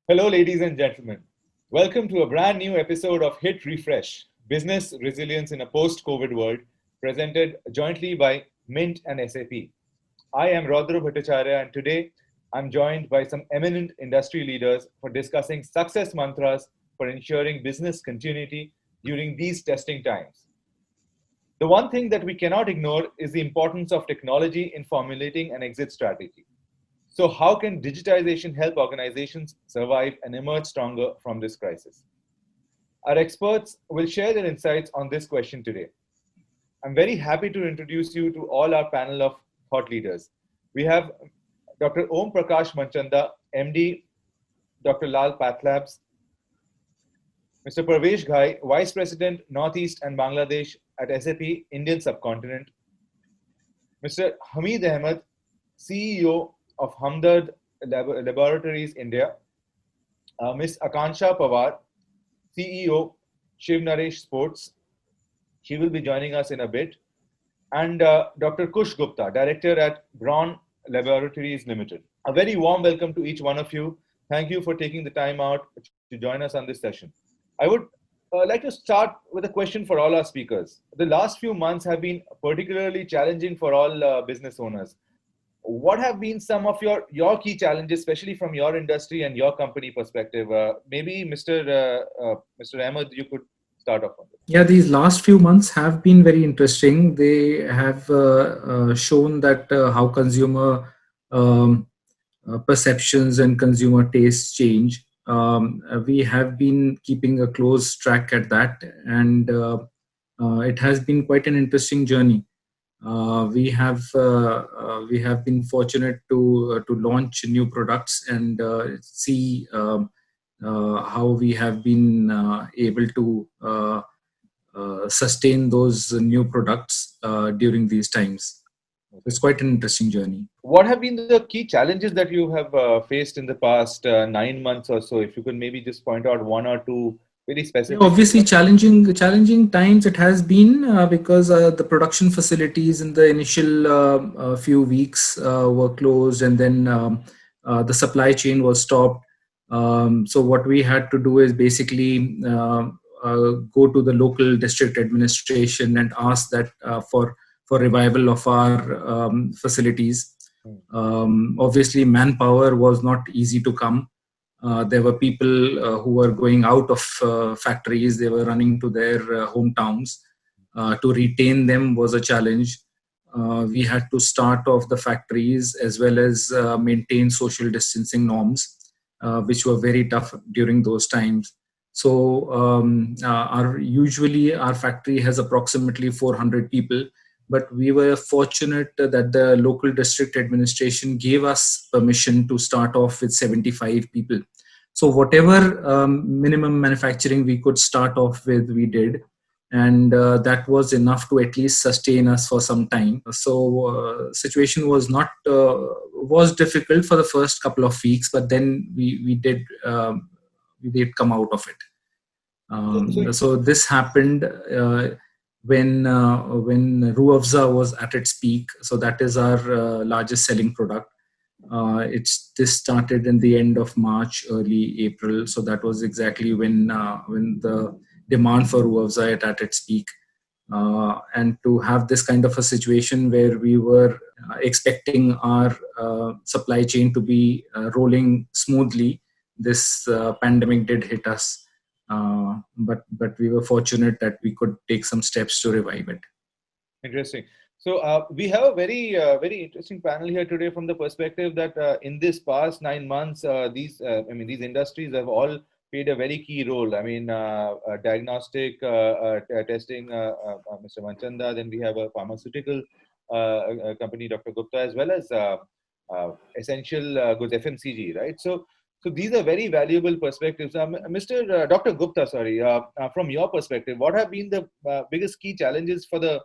Hello, ladies and gentlemen. Welcome to a brand new episode of Hit Refresh Business Resilience in a Post COVID World, presented jointly by Mint and SAP. I am Roudra Bhattacharya, and today I'm joined by some eminent industry leaders for discussing success mantras for ensuring business continuity during these testing times. The one thing that we cannot ignore is the importance of technology in formulating an exit strategy. So, how can digitisation help organizations survive and emerge stronger from this crisis? Our experts will share their insights on this question today. I'm very happy to introduce you to all our panel of thought leaders. We have Dr. Om Prakash Manchanda, MD, Dr. Lal Pathlabs, Mr. Parvesh Ghai, Vice President, Northeast and Bangladesh at SAP, Indian Subcontinent, Mr. Hamid Ahmed, CEO of Hamdard Laboratories, India, Ms. Aakanksha Pawar, CEO, Shiv Naresh Sports. She will be joining us in a bit. And Dr. Kush Gupta, Director at Brawn Laboratories Limited. A very warm welcome to each one of you. Thank you for taking the time out to join us on this session. I would like to start with a question for all our speakers. The last few months have been particularly challenging for all business owners. What have been some of your key challenges, especially from your industry and your company perspective? Maybe Mr. Ahmed, you could start off on this. Yeah, these last few months have been very interesting. They have shown that how consumer perceptions and consumer tastes change. We have been keeping a close track at that, and it has been quite an interesting journey. We have been fortunate to launch new products and see how we have been able to sustain those new products during these times. It's quite an interesting journey. What have been the key challenges that you have faced in the past 9 months or so? If you could maybe just point out one or two very specific. Yeah, obviously, challenging times it has been because the production facilities in the initial few weeks were closed, and then the supply chain was stopped. So what we had to do is basically go to the local district administration and ask that for revival of our facilities. Obviously, manpower was not easy to come. There were people who were going out of factories. They were running to their hometowns. To retain them was a challenge. We had to start off the factories as well as maintain social distancing norms, which were very tough during those times. So usually our factory has approximately 400 people, but we were fortunate that the local district administration gave us permission to start off with 75 people. So whatever minimum manufacturing we could start off with, we did. And that was enough to at least sustain us for some time. So situation was was difficult for the first couple of weeks, but then we did come out of it. So this happened when Ruafza was at its peak. So that is our largest selling product. This started in the end of March, early April. So that was exactly when the demand for Ruafza at its peak. And to have this kind of a situation where we were expecting our supply chain to be rolling smoothly, this pandemic did hit us. But we were fortunate that we could take some steps to revive it. Interesting. So we have a very interesting panel here today from the perspective that in this past 9 months, these industries have all played a very key role. Diagnostic testing, Mr. Manchanda. Then we have a pharmaceutical company, Dr. Gupta, as well as essential goods, FMCG, right? So these are very valuable perspectives. Mr. Dr. Gupta, from your perspective, what have been the biggest key challenges for the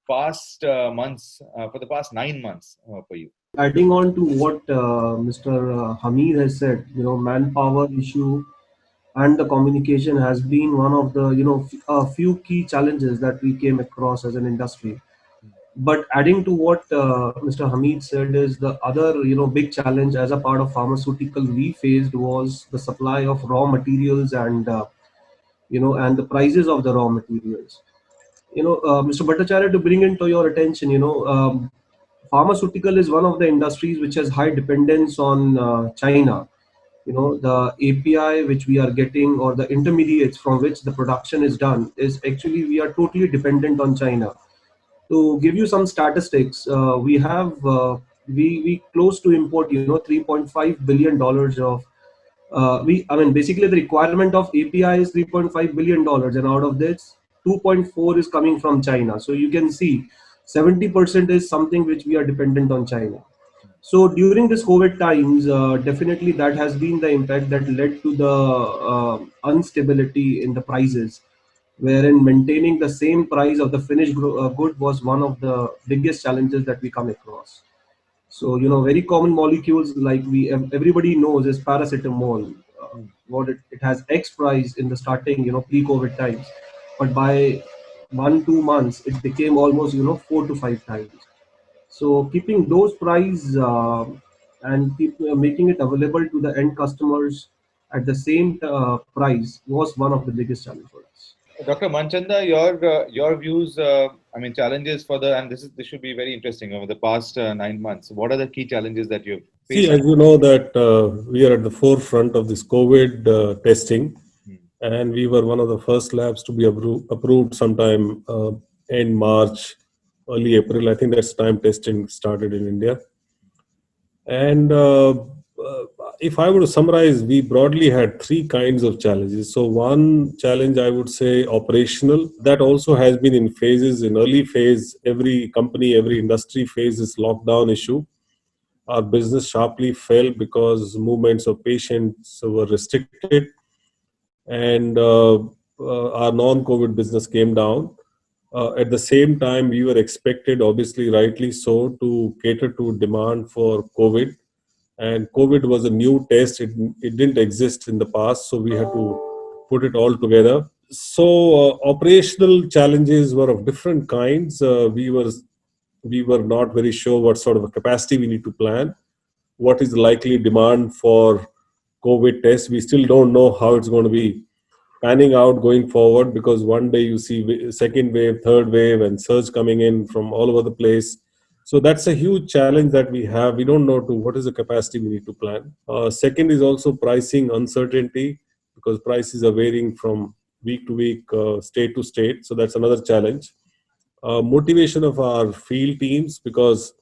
past months, for the past 9 months for you? Adding on to what Mr. Hamid has said, manpower issue and the communication has been one of the, a few key challenges that we came across as an industry. But adding to what Mr. Hamid said is the other, big challenge as a part of pharmaceutical we faced was the supply of raw materials and the prices of the raw materials. Mr. Bhattacharya, to bring into your attention, pharmaceutical is one of the industries which has high dependence on China. The API which we are getting or the intermediates from which the production is done is actually we are totally dependent on China. To give you some statistics, we close to import 3.5 billion dollars of I mean basically the requirement of API is 3.5 billion dollars, and out of this 2.4 is coming from China. So you can see 70% is something which we are dependent on China. So during this COVID times, definitely that has been the impact that led to the instability in the prices, wherein maintaining the same price of the finished good was one of the biggest challenges that we come across. So very common molecules like everybody knows is paracetamol. It has X price in the starting, pre-COVID times, but by 1 2 months it became almost 4 to 5 times. So keeping those price and making it available to the end customers at the same price was one of the biggest challenge for us. Dr. Manchanda, your views, I mean, challenges for and this should be very interesting over the past 9 months. What are the key challenges that you've See, faced? as you know, that we are at the forefront of this COVID testing, and we were one of the first labs to be approved sometime in March, early April. I think that's time testing started in India. And if I were to summarize, we broadly had three kinds of challenges. So one challenge, I would say, operational. That also has been in phases. In early phase, every company, every industry faces lockdown issue. Our business sharply fell because movements of patients were restricted, and our non-COVID business came down. At the same time, we were expected, obviously rightly so, to cater to demand for COVID. And COVID was a new test. It didn't exist in the past, so we had to put it all together. So operational challenges were of different kinds. We were not very sure what sort of a capacity we need to plan, what is the likely demand for COVID tests. We still don't know how it's going to be panning out going forward, because one day you see second wave, third wave, and surge coming in from all over the place. So that's a huge challenge that we have. We don't know to what is the capacity we need to plan. Second is also pricing uncertainty, because prices are varying from week to week, state to state. So that's another challenge. Motivation of our field teams, because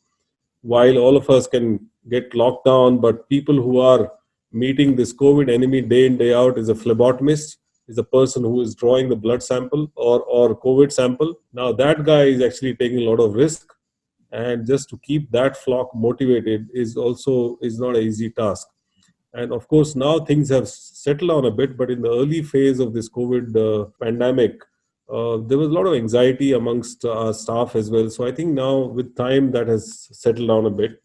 while all of us can get locked down, but people who are meeting this COVID enemy day in, day out is a phlebotomist, is a person who is drawing the blood sample or COVID sample. Now that guy is actually taking a lot of risk, and just to keep that flock motivated is not an easy task. And of course, now things have settled down a bit, but in the early phase of this COVID pandemic, there was a lot of anxiety amongst our staff as well. So I think now with time that has settled down a bit.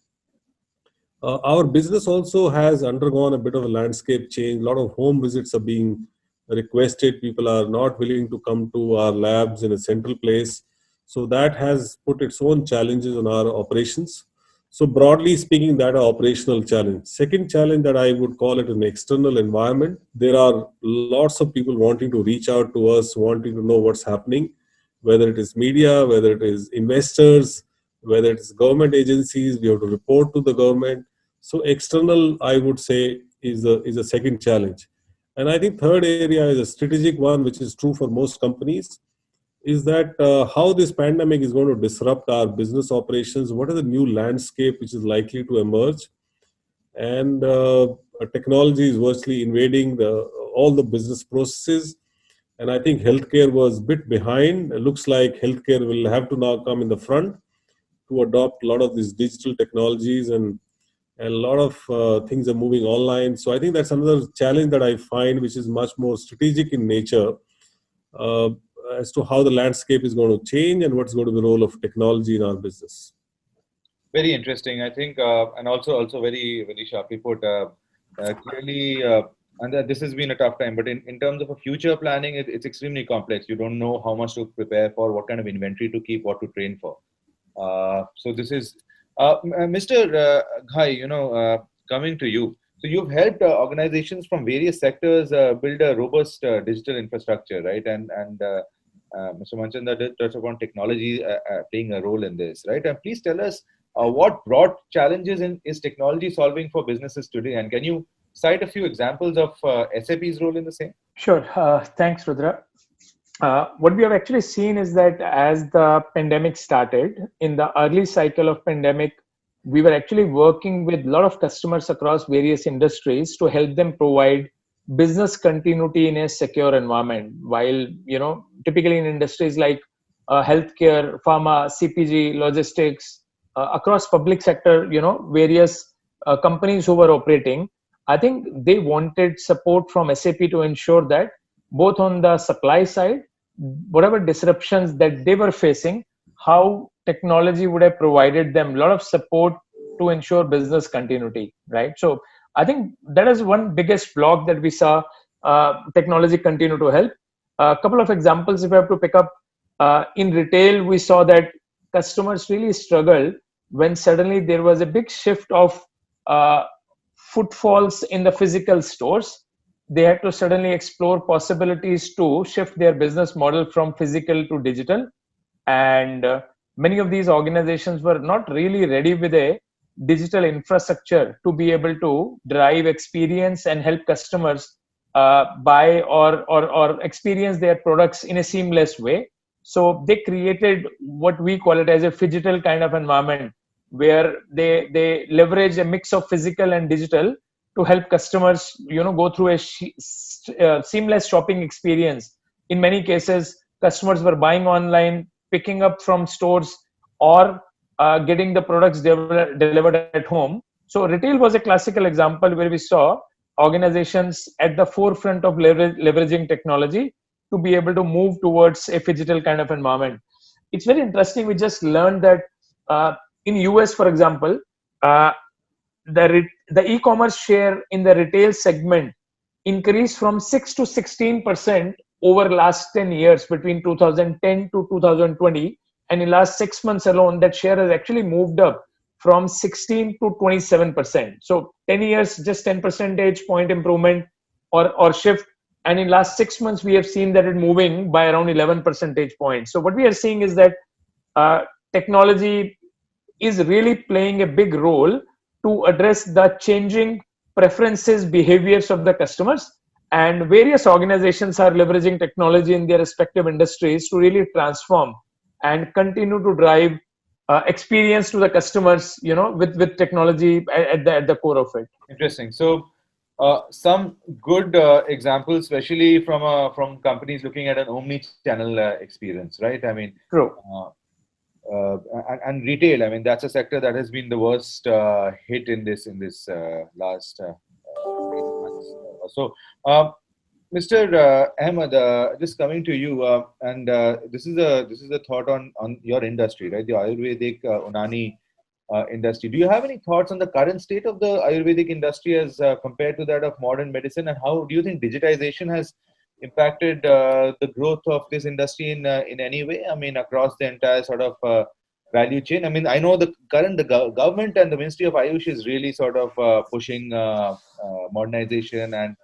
Our business also has undergone a bit of a landscape change. A lot of home visits are being requested. People are not willing to come to our labs in a central place. So that has put its own challenges on our operations. So broadly speaking, that are operational challenge. Second challenge that I would call it an external environment. There are lots of people wanting to reach out to us, wanting to know what's happening, whether it is media, whether it is investors, whether it is government agencies. We have to report to the government. So external, I would say, is a second challenge. And I think third area is a strategic one, which is true for most companies, is that how this pandemic is going to disrupt our business operations. What is the new landscape which is likely to emerge? And technology is virtually invading all the business processes. And I think healthcare was a bit behind. It looks like healthcare will have to now come in the front to adopt a lot of these digital technologies, and a lot of things are moving online. So I think that's another challenge that I find, which is much more strategic in nature, uh, as to how the landscape is going to change and what's going to be the role of technology in our business. Very interesting, I think, and also very very sharply put. Clearly, and this has been a tough time. But in terms of a future planning, it's extremely complex. You don't know how much to prepare for, what kind of inventory to keep, what to train for. So this is Mr. Ghai, coming to you. So you've helped organizations from various sectors build a robust digital infrastructure, right? And Mr. Manchanda did touch upon technology playing a role in this, right? And please tell us what broad challenges is technology solving for businesses today, and can you cite a few examples of SAP's role in the same? Sure. Thanks, Rudra. What we have actually seen is that as the pandemic started, in the early cycle of pandemic, we were actually working with a lot of customers across various industries to help them provide business continuity in a secure environment. While, typically in industries like healthcare, pharma, CPG, logistics, across public sector, various companies who were operating, I think they wanted support from SAP to ensure that both on the supply side, whatever disruptions that they were facing, how technology would have provided them a lot of support to ensure business continuity, right? So I think that is one biggest block that we saw technology continue to help. A couple of examples, if I have to pick up, in retail, we saw that customers really struggled when suddenly there was a big shift of uh, footfalls in the physical stores. They had to suddenly explore possibilities to shift their business model from physical to digital. And many of these organizations were not really ready with a digital infrastructure to be able to drive experience and help customers buy or experience their products in a seamless way. So they created what we call it as a phygital kind of environment, where they leverage a mix of physical and digital to help customers go through a seamless shopping experience. In many cases, customers were buying online, picking up from stores, or getting the products delivered at home. So retail was a classical example where we saw organizations at the forefront of leveraging technology to be able to move towards a phygital kind of environment. It's very interesting. We just learned that in US, for example, uh, the e-commerce share in the retail segment increased from 6 to 16% over last 10 years, between 2010 to 2020. And in last 6 months alone, that share has actually moved up from 16 to 27%. So 10 years, just 10 percentage point improvement or shift. And in last 6 months, we have seen that it moving by around 11 percentage points. So what we are seeing is that technology is really playing a big role to address the changing preferences, behaviors of the customers. And various organizations are leveraging technology in their respective industries to really transform and continue to drive experience to the customers, with technology at the core of it. Interesting. So, some good examples, especially from companies looking at an omni-channel experience, right? I mean, True. And retail. I mean, that's a sector that has been the worst hit in this last 8 months. So, Mr. Ahmed, just coming to you, and this is a thought on your industry, right? The Ayurvedic Unani industry. Do you have any thoughts on the current state of the Ayurvedic industry as compared to that of modern medicine, and how do you think digitization has impacted the growth of this industry in any way? I mean, across the entire sort of value chain. I mean, I know the government and the Ministry of Ayush is really sort of pushing modernization and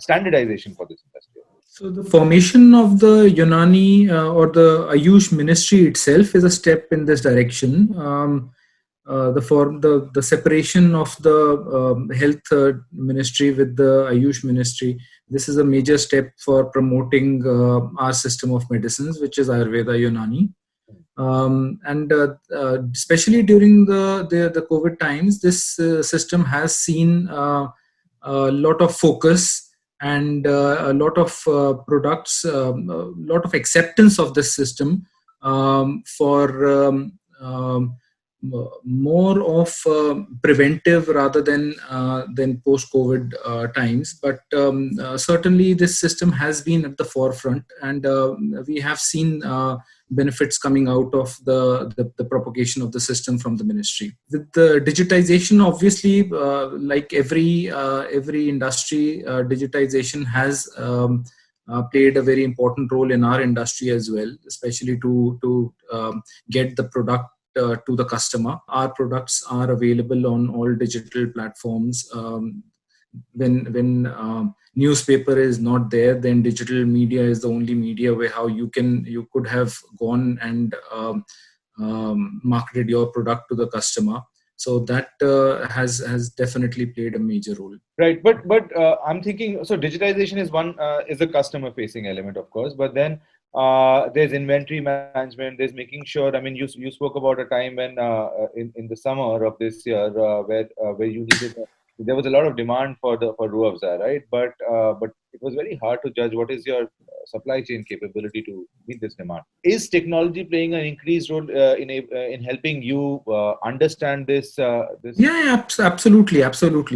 standardization for this industry. So the formation of the Unani or the Ayush ministry itself is a step in this direction. The separation of the health ministry with the Ayush ministry, this is a major step for promoting our system of medicines, which is Ayurveda Unani. And especially during the COVID times, this system has seen a lot of focus and a lot of products, a lot of acceptance of this system for more of preventive rather than post-COVID times. But certainly this system has been at the forefront, and we have seen benefits coming out of the propagation of the system from the ministry. With the digitization, obviously, like every industry, digitization has played a very important role in our industry as well, especially to get the product to the customer. Our products are available on all digital platforms. When newspaper is not there, then digital media is the only media where how you could have gone and marketed your product to the customer. So that has definitely played a major role. Right, but I'm thinking, so digitization is one is a customer facing element, of course, but then there's inventory management. There's making sure. I mean, you spoke about a time when in the summer of this year where you needed there was a lot of demand for Ruafza, right? But it was very hard to judge what is your supply chain capability to meet this demand. Is technology playing an increased role in helping you understand this? Yeah, absolutely.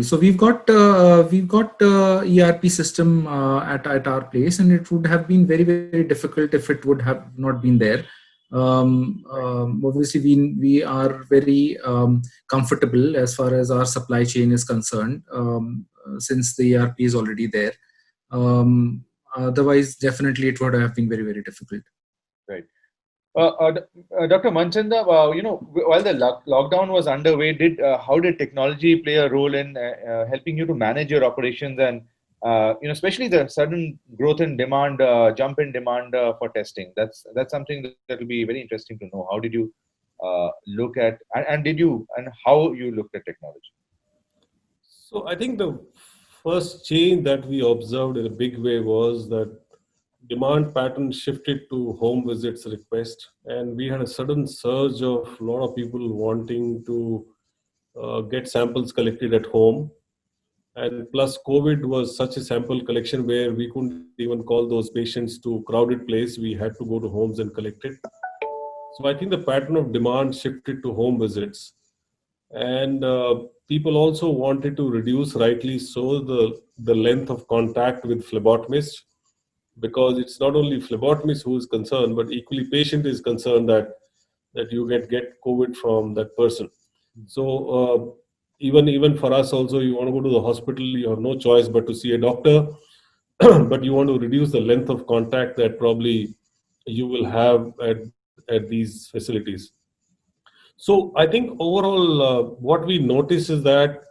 So we've got ERP system at our place, and it would have been very, very difficult if it would have not been there. Obviously, we are very comfortable as far as our supply chain is concerned, since the ERP is already there. Otherwise, definitely it would have been very, very difficult. Right. Dr. Manchanda, while the lockdown was underway, how did technology play a role in helping you to manage your operations and especially the sudden growth in demand, jump in demand for testing? That's something that will be very interesting to know. How did you look at and how you looked at technology? So I think the first change that we observed in a big way was that demand pattern shifted to home visits request, and we had a sudden surge of a lot of people wanting to get samples collected at home. And plus COVID was such a sample collection where we couldn't even call those patients to crowded place. We had to go to homes and collect it. So I think the pattern of demand shifted to home visits. And people also wanted to reduce, rightly so, the length of contact with phlebotomist, because it's not only phlebotomist who is concerned, but equally patient is concerned that you get COVID from that person. So even for us also, you want to go to the hospital, you have no choice but to see a doctor, but you want to reduce the length of contact that probably you will have at these facilities. So I think overall, what we notice is that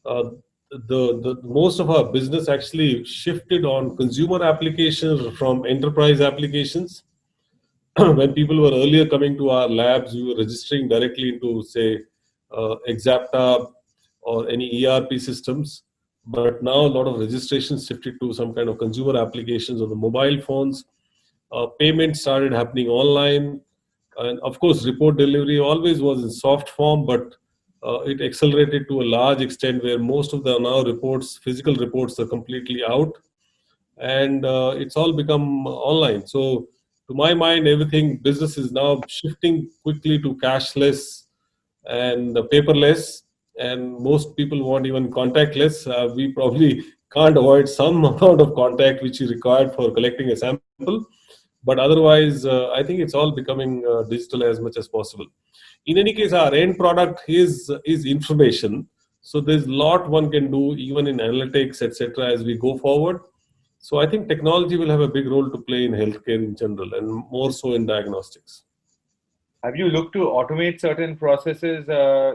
the most of our business actually shifted on consumer applications from enterprise applications. When people were earlier coming to our labs, we were registering directly into, say, Exapta or any ERP systems. But now a lot of registrations shifted to some kind of consumer applications on the mobile phones. Payments started happening online. And of course, report delivery always was in soft form, but it accelerated to a large extent where most of the now reports, physical reports, are completely out. And it's all become online. So to my mind, everything business is now shifting quickly to cashless and paperless, and most people want even contactless. We probably can't avoid some amount of contact which is required for collecting a sample, but otherwise, I think it's all becoming digital as much as possible. In any case, our end product is information, so there's a lot one can do even in analytics, etc., as we go forward. So I think technology will have a big role to play in healthcare in general, and more so in diagnostics. Have you looked to automate certain processes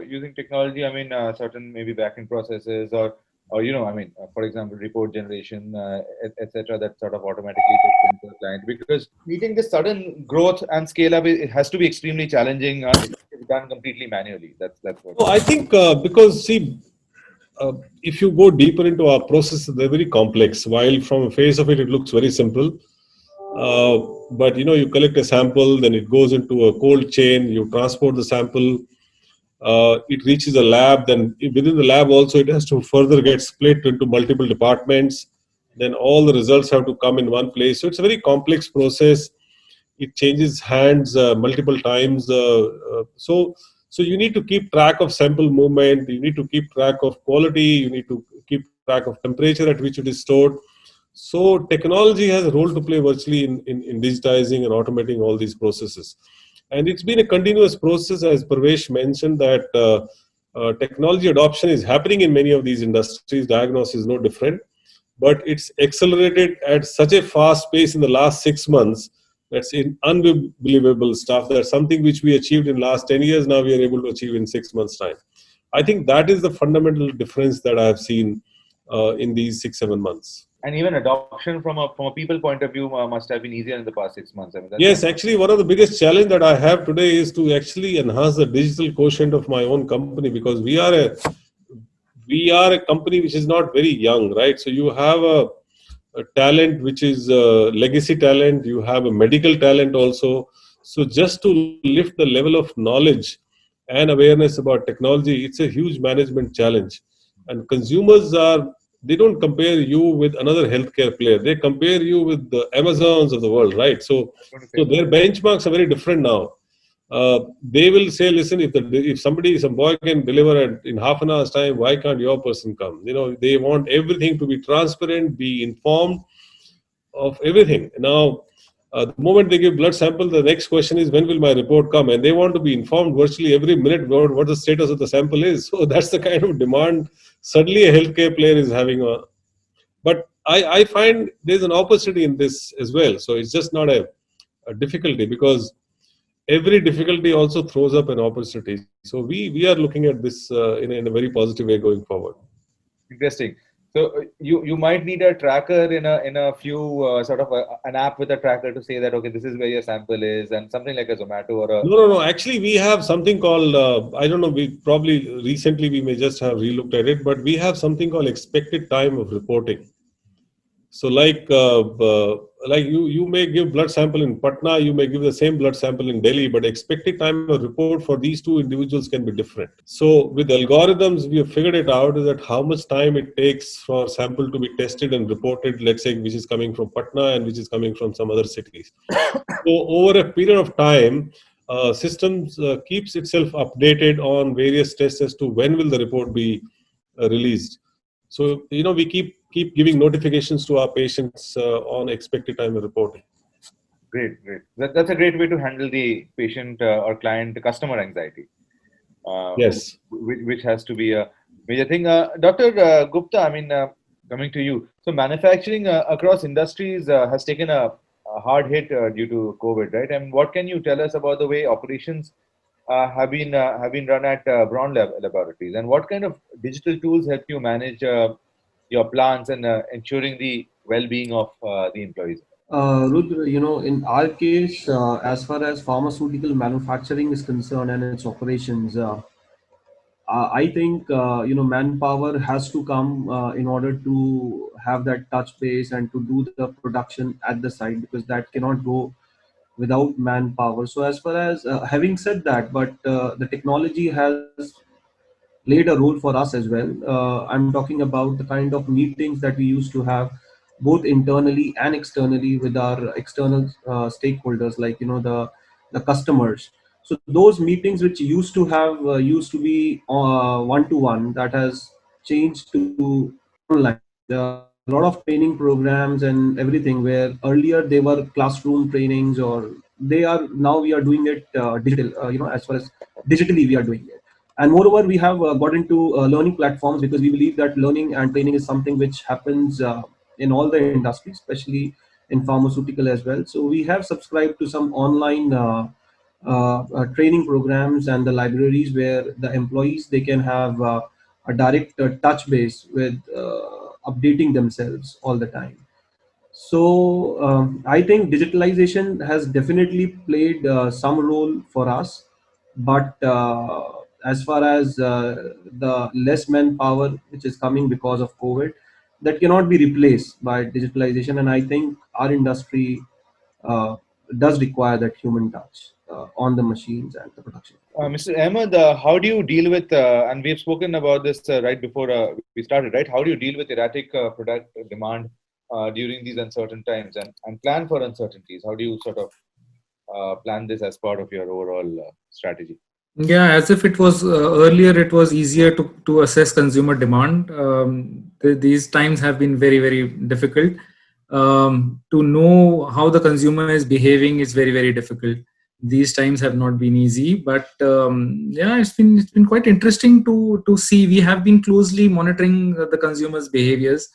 using technology? I mean, certain maybe backend processes, or for example, report generation, etc. That sort of automatically gets into the client, because meeting this sudden growth and scale up, it has to be extremely challenging. It's done completely manually. That's what. So I think because see. If you go deeper into our process, they're very complex. While from a face of it, it looks very simple. But you collect a sample, then it goes into a cold chain. You transport the sample. It reaches a lab. Then within the lab also, it has to further get split into multiple departments. Then all the results have to come in one place. So it's a very complex process. It changes hands multiple times. So you need to keep track of sample movement, you need to keep track of quality, you need to keep track of temperature at which it is stored. So technology has a role to play virtually in digitizing and automating all these processes. And it's been a continuous process, as Parvesh mentioned, that technology adoption is happening in many of these industries. Diagnosis is no different. But it's accelerated at such a fast pace in the last 6 months That's unbelievable stuff. That's something which we achieved in last 10 years. Now we are able to achieve in 6 months' time. I think that is the fundamental difference that I have seen in these 6-7 months. And even adoption from a people point of view must have been easier in the past 6 months. I mean, Yes, actually, one of the biggest challenge that I have today is to actually enhance the digital quotient of my own company, because we are a company which is not very young, right? So you have a talent which is legacy talent. You have a medical talent also. So just to lift the level of knowledge and awareness about technology, it's a huge management challenge. And consumers they don't compare you with another healthcare player. They compare you with the Amazons of the world, right? So their benchmarks are very different now. They will say, listen, if some boy can deliver in half an hour's time, why can't your person come? They want everything to be transparent, be informed of everything. Now, the moment they give blood sample, the next question is, when will my report come? And they want to be informed virtually every minute about what the status of the sample is. So that's the kind of demand suddenly a healthcare player is having. But I find there's an opportunity in this as well. So it's just not a difficulty, because every difficulty also throws up an opportunity. So we are looking at this in a very positive way going forward. Interesting. So you might need a tracker in a few sort of an app with a tracker to say that, okay, this is where your sample is, and something like a Zomato or a... No. Actually, we have something called, I don't know, we probably recently we may just have relooked at it, but we have something called expected time of reporting. So like you may give blood sample in Patna, you may give the same blood sample in Delhi, but expected time of report for these two individuals can be different. So with algorithms, we have figured it out is that how much time it takes for sample to be tested and reported, let's say, which is coming from Patna and which is coming from some other cities. So over a period of time, systems keeps itself updated on various tests as to when will the report be released. So, we keep giving notifications to our patients on expected time of reporting. Great. That's a great way to handle the patient or client customer anxiety. Yes. Which has to be a major thing. Dr. Gupta, I mean, coming to you. So manufacturing across industries has taken a hard hit due to COVID, right? And what can you tell us about the way operations have been run at Brawn Laboratories, and what kind of digital tools help you manage your plants and ensuring the well-being of the employees? Rudra, in our case, as far as pharmaceutical manufacturing is concerned and its operations, I think manpower has to come in order to have that touch base and to do the production at the site, because that cannot go without manpower. So as far as having said that, but the technology has played a role for us as well. I'm talking about the kind of meetings that we used to have both internally and externally with our external stakeholders, like the customers. So those meetings which used to be one to one, that has changed to online. There are a lot of training programs and everything, where earlier they were classroom trainings, or they are now we are doing it digital. As far as digitally we are doing it. And moreover, we have got into learning platforms, because we believe that learning and training is something which happens in all the industries, especially in pharmaceutical as well. So we have subscribed to some online training programs and the libraries, where the employees, they can have a direct touch base with updating themselves all the time. So I think digitalization has definitely played some role for us, but as far as the less manpower which is coming because of COVID, that cannot be replaced by digitalization, and I think our industry uh, does require that human touch on the machines and the production. Mr. Ahmed, how do you deal with, and we've spoken about this right before we started, right? How do you deal with erratic product demand during these uncertain times and plan for uncertainties? How do you sort of plan this as part of your overall strategy? Yeah, as if it was earlier, it was easier to assess consumer demand. These times have been very, very difficult. To know how the consumer is behaving is very, very difficult. These times have not been easy, but yeah, it's been quite interesting to see. We have been closely monitoring the consumers' behaviors,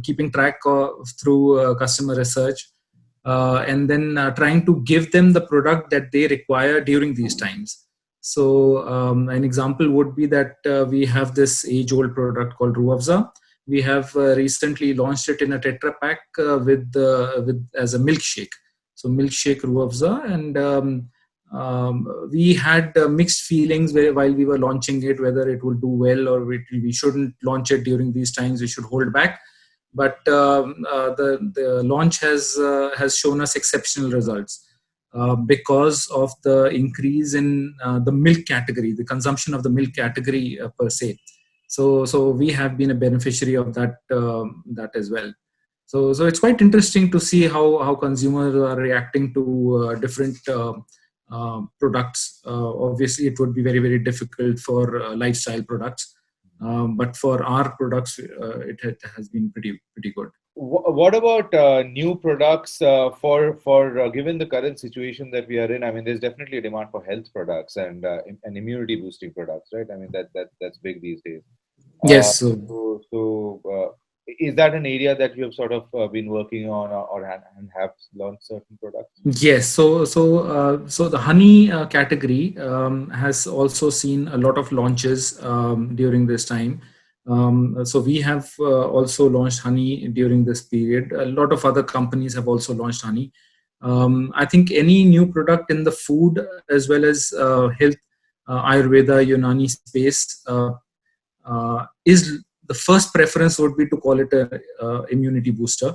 keeping track of, through customer research. and then trying to give them the product that they require during these times. So an example would be that we have this age-old product called Ruafza. We have recently launched it in a Tetra Pak with as a milkshake. So milkshake Ruafza, and we had mixed feelings while we were launching it, whether it will do well or we shouldn't launch it during these times. We should hold back. But the launch has shown us exceptional results because of the increase in the milk category, the consumption of the milk category per se. So we have been a beneficiary of that as well. So it's quite interesting to see how consumers are reacting to different products. Obviously, it would be very, very difficult for lifestyle products. But for our products, it has been pretty good. What about new products for given the current situation that we are in? I mean, there's definitely a demand for health products and immunity boosting products, right? I mean, that's big these days. Yes. Is that an area that you have sort of been working on or have launched certain products? Yes. So the honey category has also seen a lot of launches during this time. So we have also launched honey during this period. A lot of other companies have also launched honey. I think any new product in the food as well as health, Ayurveda, Unani space is the first preference would be to call it a immunity booster.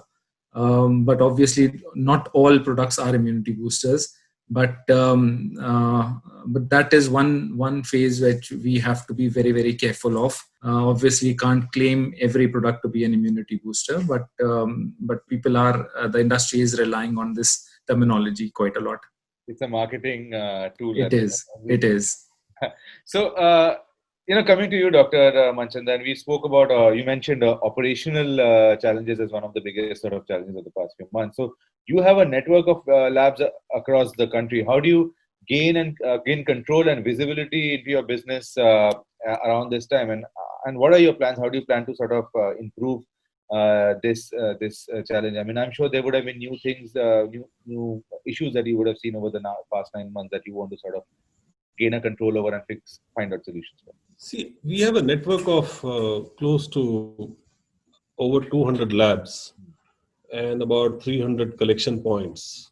But obviously, not all products are immunity boosters. But that is one phase which we have to be very, very careful of. Obviously, can't claim every product to be an immunity booster, but people are the industry is relying on this terminology quite a lot. It's a marketing tool. It is. So. Coming to you, Dr. Manchanda, and we spoke about, you mentioned operational challenges as one of the biggest sort of challenges of the past few months. So you have a network of labs across the country. How do you gain control and visibility into your business around this time? And what are your plans? How do you plan to sort of improve this challenge? I mean, I'm sure there would have been new things, new issues that you would have seen over the past 9 months that you want to sort of gain a control over and find out solutions for. See, we have a network of close to over 200 labs and about 300 collection points.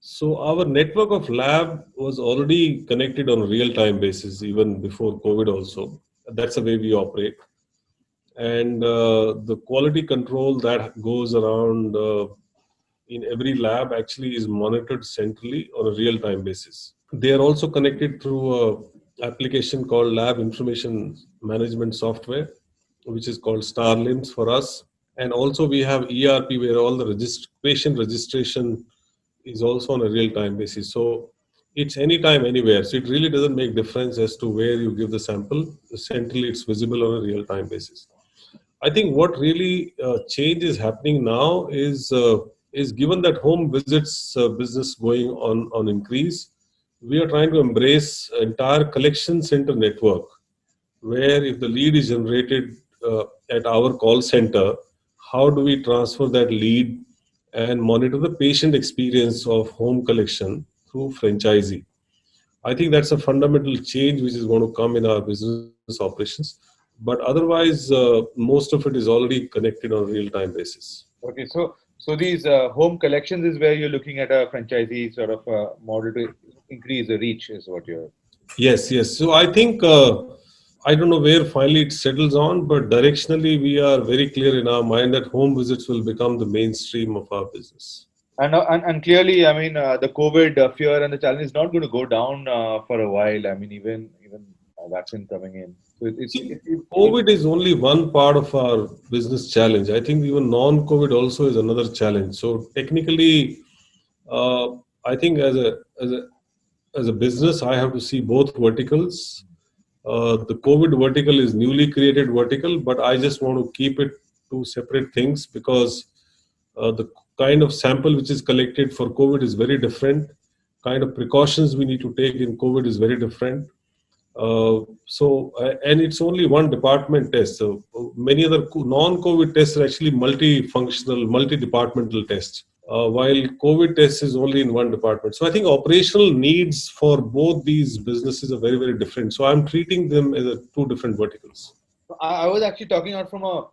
So our network of lab was already connected on a real-time basis even before COVID also. That's the way we operate. And the quality control that goes around in every lab actually is monitored centrally on a real-time basis. They are also connected through an application called Lab Information Management Software, which is called StarLIMS for us. And also we have ERP where all the patient registration is also on a real-time basis. So it's anytime, anywhere. So it really doesn't make difference as to where you give the sample. Centrally, it's visible on a real-time basis. I think what really change is happening now is given that home visits business going on increase, we are trying to embrace entire collection center network, where if the lead is generated at our call center, how do we transfer that lead and monitor the patient experience of home collection through franchisee? I think that's a fundamental change which is going to come in our business operations. But otherwise, most of it is already connected on a real-time basis. Okay, so these home collections is where you're looking at a franchisee sort of model to increase the reach, is what you're. Yes. So I think I don't know where finally it settles on, but directionally we are very clear in our mind that home visits will become the mainstream of our business. And clearly, I mean, the COVID fear and the challenge is not going to go down for a while. I mean, even a vaccine coming in. So COVID is only one part of our business challenge. I think even non-COVID also is another challenge. So technically, I think as a business, I have to see both verticals. The COVID vertical is newly created vertical, but I just want to keep it two separate things because the kind of sample which is collected for COVID is very different. Kind of precautions we need to take in COVID is very different. And it's only one department test. So many other non-COVID tests are actually multifunctional, multi-departmental tests. while COVID test is only in one department. So I think operational needs for both these businesses are very, very different. So I'm treating them as two different verticals. I was actually talking out from a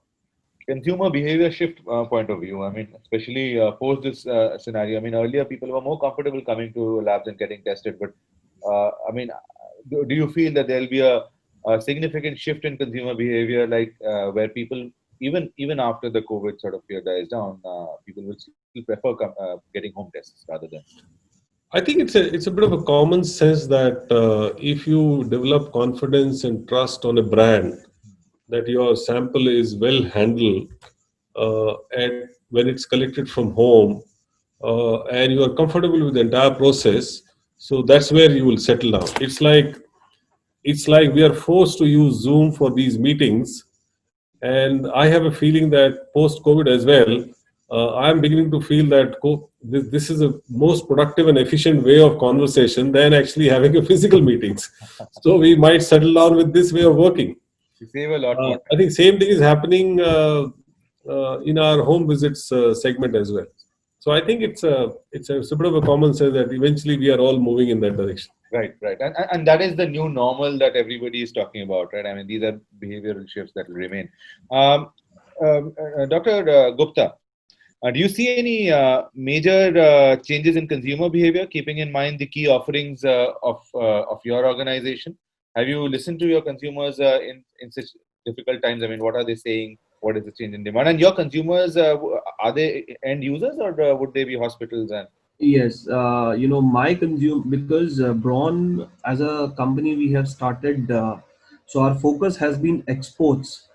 consumer behavior shift point of view. I mean, especially post this scenario. I mean, earlier people were more comfortable coming to labs and getting tested, but I mean, do you feel that there'll be a significant shift in consumer behavior, like where people, even after the COVID sort of fear dies down, people will still prefer getting home tests rather than? I think it's a bit of a common sense that if you develop confidence and trust on a brand, that your sample is well handled and when it's collected from home, and you are comfortable with the entire process, so that's where you will settle down. It's like we are forced to use Zoom for these meetings, and I have a feeling that post COVID as well, I am beginning to feel that this is a most productive and efficient way of conversation than actually having a physical meetings. So we might settle down with this way of working. You save a lot more I time. think same thing is happening in our home visits segment as well. So I think it's a bit of a common sense that eventually we are all moving in that direction. Right, right. And that is the new normal that everybody is talking about, right? I mean, these are behavioral shifts that will remain. Dr. Gupta, do you see any major changes in consumer behavior, keeping in mind the key offerings of your organization? Have you listened to your consumers in such difficult times? I mean, what are they saying? What is the change in demand? And your consumers, are they end users, or would they be hospitals? And Yes, my consume because Brawn as a company we have started. So our focus has been exports,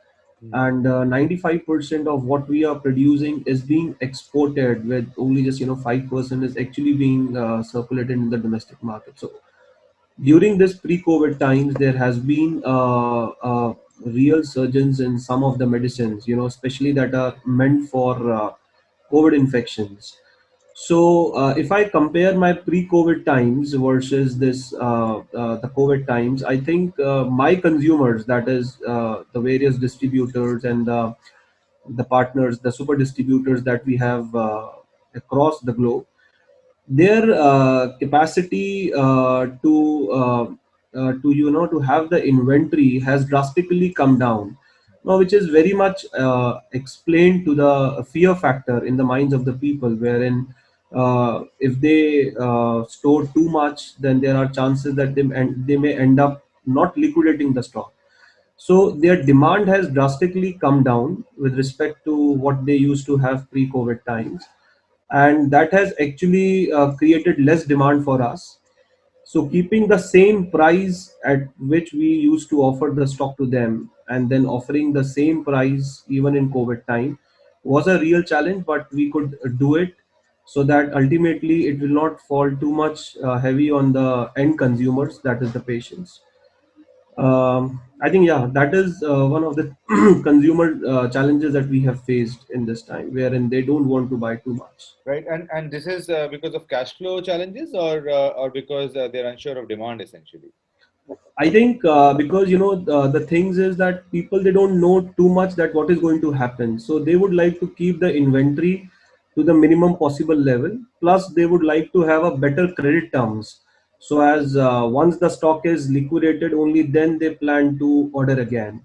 and 95% of what we are producing is being exported, with only just 5% is actually being circulated in the domestic market. So during this pre-COVID times, there has been a real surgence in some of the medicines, especially that are meant for COVID infections. So if I compare my pre-COVID times versus this the COVID times, I think my consumers, that is the various distributors and the partners, the super distributors that we have across the globe, their capacity to have the inventory has drastically come down now, which is very much explained to the fear factor in the minds of the people, wherein if they store too much, then there are chances that they may end up not liquidating the stock. So their demand has drastically come down with respect to what they used to have pre-COVID times, and that has actually created less demand for us. So keeping the same price at which we used to offer the stock to them, and then offering the same price even in COVID time, was a real challenge, but we could do it, so that ultimately it will not fall too much heavy on the end consumers, that is the patients. I think, yeah, that is one of the consumer challenges that we have faced in this time, wherein they don't want to buy too much. right, and this is because of cash flow challenges, or because they're unsure of demand, essentially. I think because the things is that people, they don't know too much that what is going to happen, so they would like to keep the inventory to the minimum possible level. Plus, they would like to have a better credit terms. So as once the stock is liquidated, only then they plan to order again.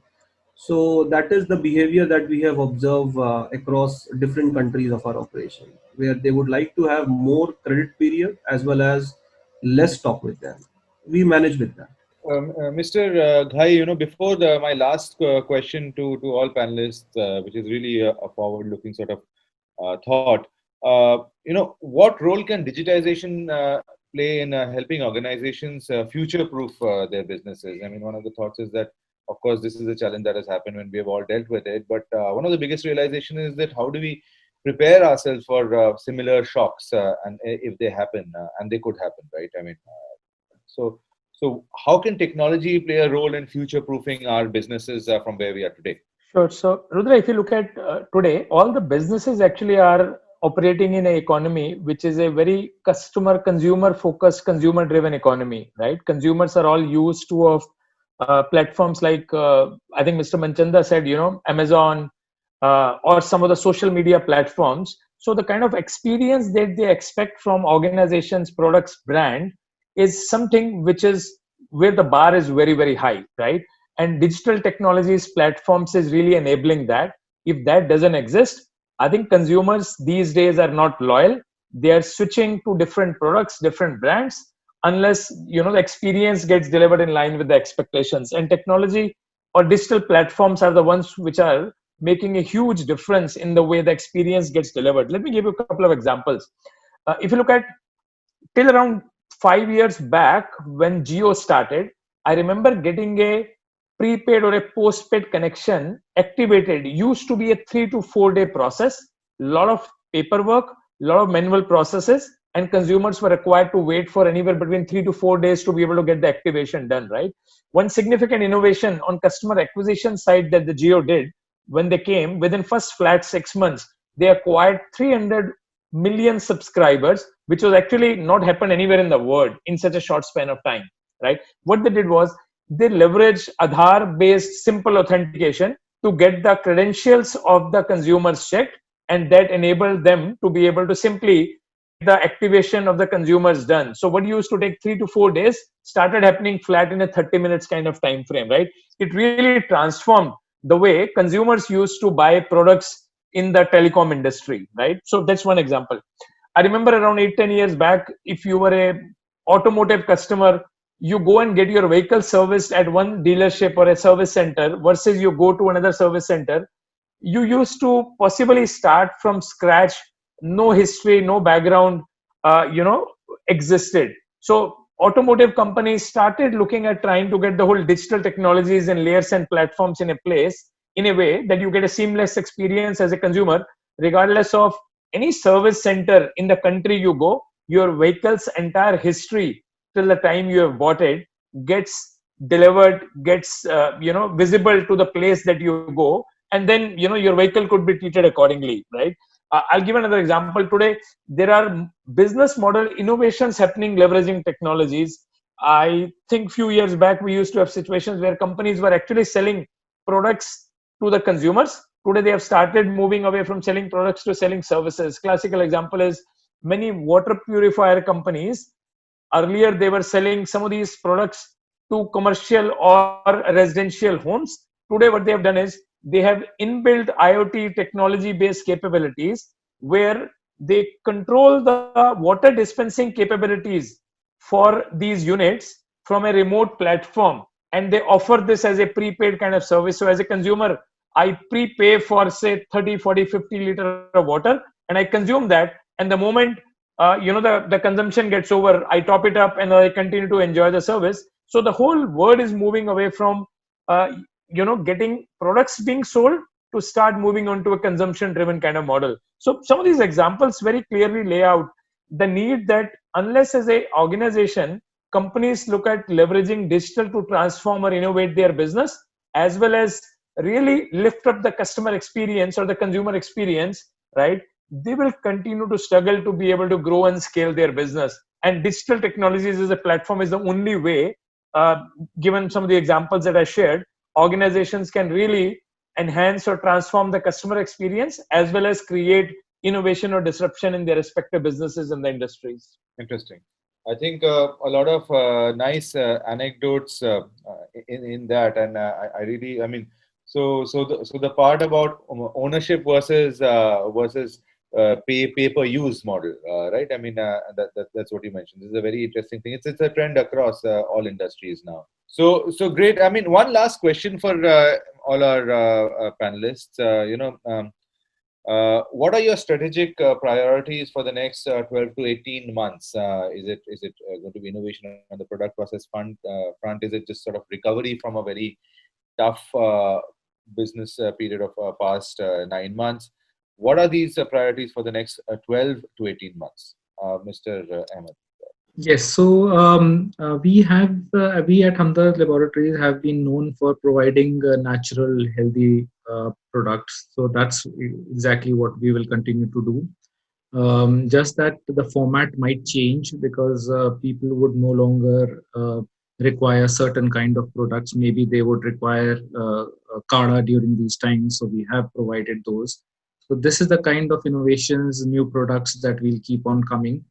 So that is the behavior that we have observed across different countries of our operation, where they would like to have more credit period as well as less stock with them. We manage with that. Mr. Ghai, before my last question to all panelists, which is really a forward-looking sort of thought, what role can digitization play in helping organizations future-proof their businesses? I mean, one of the thoughts is that, of course, this is a challenge that has happened when we have all dealt with it. But one of the biggest realization is that how do we prepare ourselves for similar shocks, and if they happen, and they could happen, right? I mean, so. So, how can technology play a role in future-proofing our businesses from where we are today? Sure. So, Rudra, if you look at today, all the businesses actually are operating in an economy which is a very consumer focused, consumer driven economy, right? Consumers are all used to of platforms like I think Mr. Manchanda said, Amazon or some of the social media platforms. So the kind of experience that they expect from organizations, products, brand is something which is where the bar is very, very high, right? And digital technologies, platforms is really enabling that. If that doesn't exist, I think consumers these days are not loyal. They are switching to different products, different brands, unless the experience gets delivered in line with the expectations. And technology or digital platforms are the ones which are making a huge difference in the way the experience gets delivered. Let me give you a couple of examples. If you look at till around 5 years back when Geo started, I remember getting a prepaid or a postpaid connection activated. Used to be a 3 to 4 day process, lot of paperwork, lot of manual processes, and consumers were required to wait for anywhere between 3 to 4 days to be able to get the activation done, right? One significant innovation on customer acquisition side that the Geo did when they came, within first flat 6 months, they acquired 300 million subscribers, which was actually not happened anywhere in the world in such a short span of time, right? What they did was they leveraged Aadhaar based simple authentication to get the credentials of the consumers checked, and that enabled them to be able to simply get the activation of the consumers done. So what used to take 3 to 4 days started happening flat in a 30 minutes kind of time frame, right? It really transformed the way consumers used to buy products in the telecom industry, right? So that's one example. I remember around 8-10 years back, if you were a automotive customer, you go and get your vehicle serviced at one dealership or a service center versus you go to another service center. You used to possibly start from scratch, no history, no background, existed. So automotive companies started looking at trying to get the whole digital technologies and layers and platforms in a place in a way that you get a seamless experience as a consumer, regardless of any service center in the country you go. Your vehicle's entire history till the time you have bought it gets delivered, gets visible to the place that you go, and then your vehicle could be treated accordingly, right? I'll give another example. Today there are business model innovations happening leveraging technologies. I think few years back we used to have situations where companies were actually selling products to the consumers. Today they have started moving away from selling products to selling services. Classical example is many water purifier companies. Earlier they were selling some of these products to commercial or residential homes. Today what they have done is they have inbuilt IoT technology based capabilities where they control the water dispensing capabilities for these units from a remote platform, and they offer this as a prepaid kind of service. So as a consumer, I prepay for say 30, 40, 50 liter of water, and I consume that, and the moment the consumption gets over, I top it up and I continue to enjoy the service. So the whole world is moving away from getting products being sold to start moving on to a consumption driven kind of model. So some of these examples very clearly lay out the need that unless as a organization companies look at leveraging digital to transform or innovate their business, as well as really lift up the customer experience or the consumer experience, right, they will continue to struggle to be able to grow and scale their business. And digital technologies as a platform is the only way, given some of the examples that I shared, organizations can really enhance or transform the customer experience as well as create innovation or disruption in their respective businesses and the industries. Interesting. I think a lot of nice anecdotes in that, and I really, I mean, so the part about ownership versus pay per use model, right? I mean, that's what you mentioned. This is a very interesting thing. It's a trend across all industries now. So great. I mean, one last question for all our panelists. What are your strategic priorities for the next 12 to 18 months? Is it going to be innovation on the product process front? Is it just sort of recovery from a very tough business period of past 9 months? What are these priorities for the next 12 to 18 months, Mr. Ahmed? Yes, so we at Hamdard Laboratories have been known for providing natural, healthy products. So that's exactly what we will continue to do. Just that the format might change because people would no longer require certain kind of products. Maybe they would require kada during these times. So we have provided those. So this is the kind of innovations, new products that will keep on coming,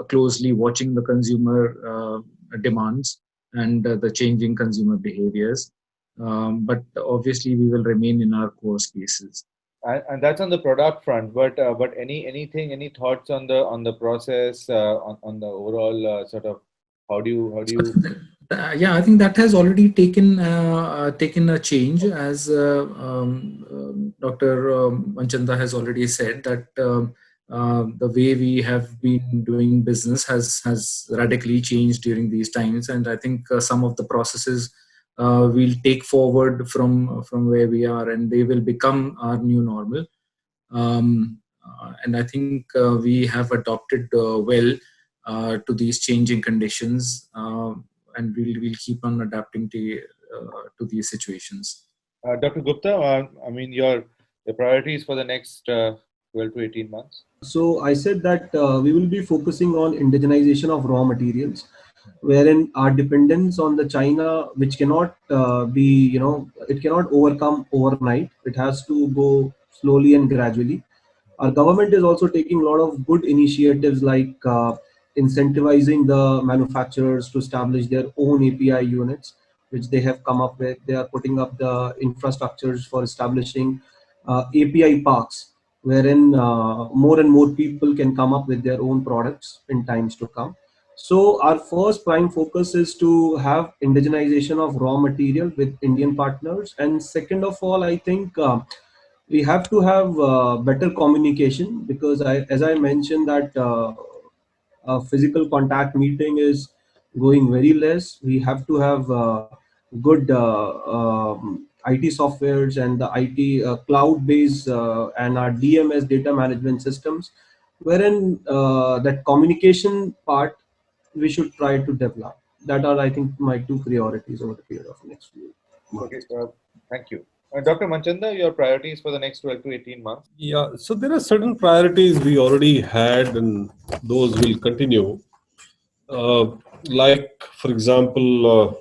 closely watching the consumer demands and the changing consumer behaviors. But obviously, we will remain in our core spaces. And that's on the product front. But any thoughts on the process, on the overall sort of how do you Yeah, I think that has already taken a change, as Dr. Manchanda has already said that the way we have been doing business has radically changed during these times, and I think some of the processes we'll take forward from where we are, and they will become our new normal. And I think we have adopted well to these changing conditions, and we'll keep on adapting to these situations. Dr. Gupta, I mean your priorities for the next 12 to 18 months. So I said that we will be focusing on indigenization of raw materials, wherein our dependence on the China, which cannot be, it cannot overcome overnight. It has to go slowly and gradually. Our government is also taking a lot of good initiatives like incentivizing the manufacturers to establish their own API units, which they have come up with. They are putting up the infrastructures for establishing API parks, wherein more and more people can come up with their own products in times to come. So our first prime focus is to have indigenization of raw material with Indian partners, and second of all, I think we have to have better communication, because as I mentioned that physical contact meeting is going very less. We have to have good IT softwares and the IT cloud-based and our DMS data management systems, wherein that communication part we should try to develop. That are, I think, my two priorities over the period of next few Okay, months. thank you. Dr. Manchanda, your priorities for the next 12 to 18 months. Yeah, so there are certain priorities we already had, and those will continue. Like, for example,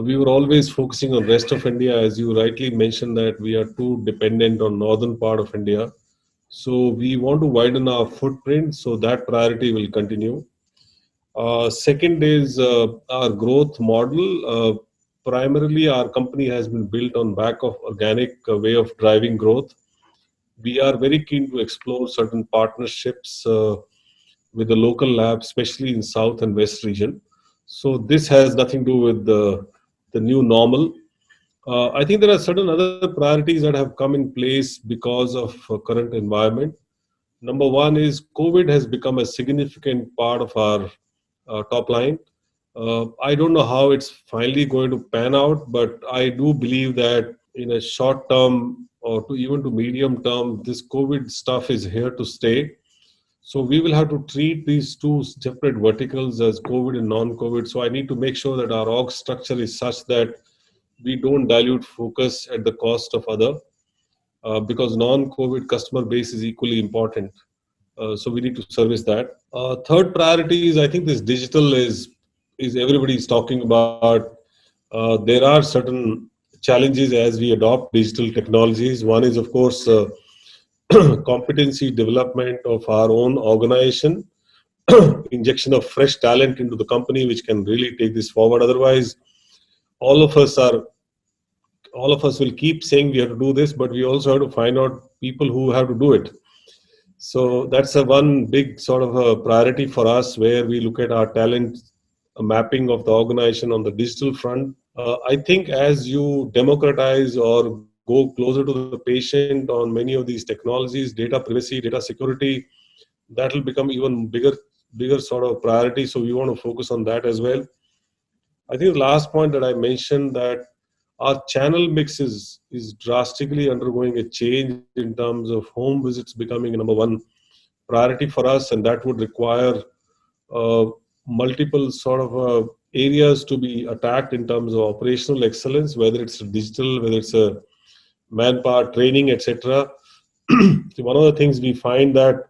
we were always focusing on rest of India, as you rightly mentioned that we are too dependent on northern part of India. So we want to widen our footprint, so that priority will continue. Second is our growth model. Primarily, our company has been built on back of organic way of driving growth. We are very keen to explore certain partnerships with the local labs, especially in South and West region. So this has nothing to do with the new normal. I think there are certain other priorities that have come in place because of current environment. Number one is COVID has become a significant part of our top line. I don't know how it's finally going to pan out, but I do believe that in a short term or to even to medium term, this COVID stuff is here to stay. So we will have to treat these two separate verticals as COVID and non-COVID. So I need to make sure that our org structure is such that we don't dilute focus at the cost of other, because non-COVID customer base is equally important. So we need to service that. Third priority is, I think this digital is everybody's talking about. There are certain challenges as we adopt digital technologies. One is, of course, competency development of our own organization, injection of fresh talent into the company, which can really take this forward. Otherwise, all of us are all of us will keep saying we have to do this, but we also have to find out people who have to do it. So that's a one big sort of a priority for us, where we look at our talent mapping of the organization on the digital front. I think as you democratize or go closer to the patient on many of these technologies, data privacy, data security, that will become even bigger sort of priority. So we want to focus on that as well. I think the last point that I mentioned, that our channel mix is drastically undergoing a change in terms of home visits becoming a number one priority for us, and that would require uh, multiple sort of areas to be attacked in terms of operational excellence, whether it's digital, whether it's a manpower training, etc. One of the things we find that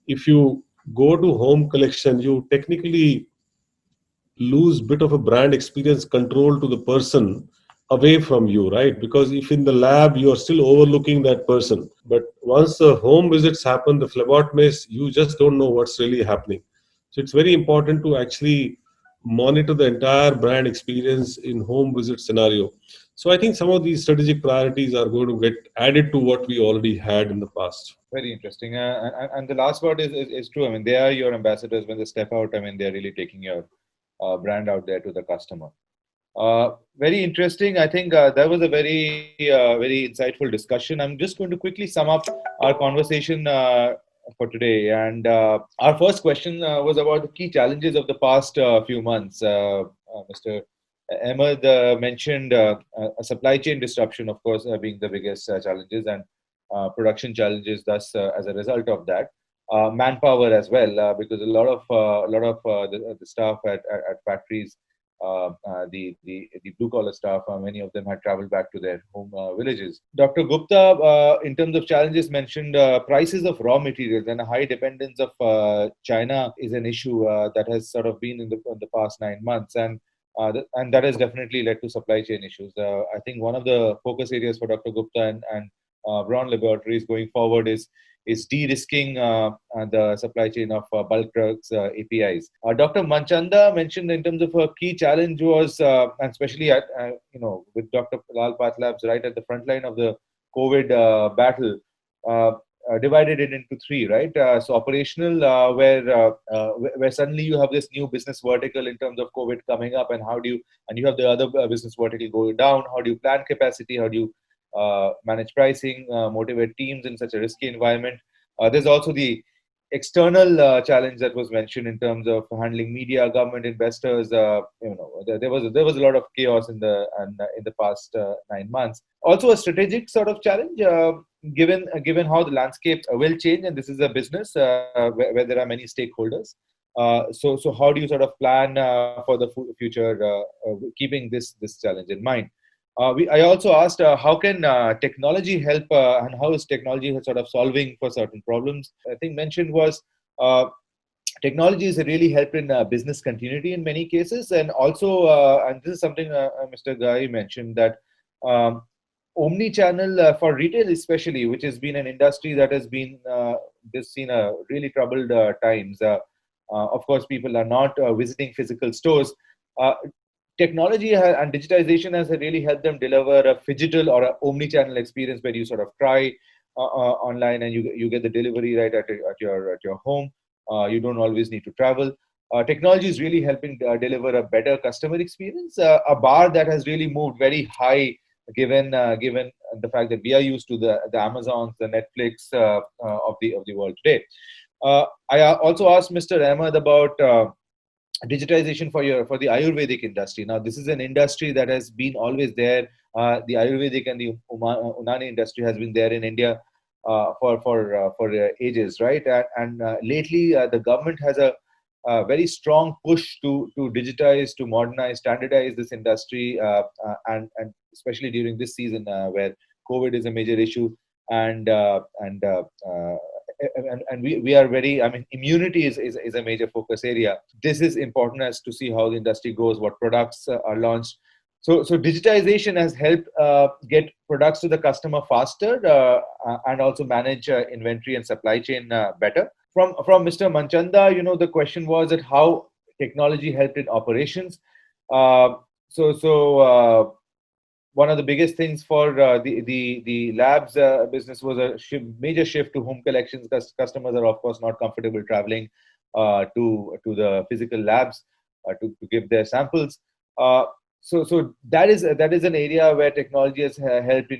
if you go to home collection, you technically lose bit of a brand experience control to the person away from you, right? Because if in the lab you are still overlooking that person, but once the home visits happen, the phlebotomist, you just don't know what's really happening. So it's very important to actually monitor the entire brand experience in home visit scenario. So I think some of these strategic priorities are going to get added to what we already had in the past. Very interesting. And the last part is true. I mean, they are your ambassadors when they step out. I mean, they're really taking your brand out there to the customer. Very interesting. I think that was a very insightful discussion. I'm just going to quickly sum up our conversation for today. And our first question was about the key challenges of the past few months. Mr. Ahmed mentioned a supply chain disruption, of course, being the biggest challenges, and production challenges. Thus, as a result of that, manpower as well, because a lot of the staff at factories, the blue collar staff, many of them had traveled back to their home villages. Dr. Gupta, in terms of challenges, mentioned prices of raw materials and a high dependence of China is an issue that has sort of been in the past 9 months, and that has definitely led to supply chain issues. I think one of the focus areas for Dr. Gupta and Brawn Laboratories going forward is de-risking the supply chain of bulk drugs, APIs. Dr. Manchanda mentioned in terms of a key challenge was, and especially at with Dr. Pathlabs right at the front line of the COVID battle, divided it into three, right? So operational, where suddenly you have this new business vertical in terms of COVID coming up, and you have the other business vertical going down. How do you plan capacity? How do you manage pricing, motivate teams in such a risky environment? There's also the external challenge that was mentioned in terms of handling media, government, investors. There was a lot of chaos in the past 9 months. Also, a strategic sort of challenge, given how the landscape will change, and this is a business where there are many stakeholders. So how do you sort of plan for the future, keeping this challenge in mind? I also asked how can technology help, and how is technology sort of solving for certain problems. I think mentioned was technology has really helped in business continuity in many cases, and also, and this is something Mr. Ghai mentioned, that omni-channel for retail especially, which has been an industry that has been seen a really troubled times. Of course, people are not visiting physical stores. Technology and digitization has really helped them deliver a phygital or an omni-channel experience where you sort of try online and you get the delivery right at your home. You don't always need to travel. Technology is really helping deliver a better customer experience, a bar that has really moved very high, given the fact that we are used to the Amazons, the Netflix of the world today. I also asked Mr. Ahmed about digitization for the Ayurvedic industry. Now, this is an industry that has been always there. The Ayurvedic and the Unani industry has been there in India for ages, right? And lately, the government has a very strong push to digitize, to modernize, standardize this industry, and especially during this season where COVID is a major issue, and we are very, I mean, immunity is a major focus area. This is important as to see how the industry goes, what products are launched. So digitization has helped get products to the customer faster, and also manage inventory and supply chain better. From Mr. Manchanda, the question was that how technology helped in operations. One of the biggest things for the labs business was a major shift to home collections. Customers are of course not comfortable traveling to the physical labs to give their samples. So that is an area where technology has helped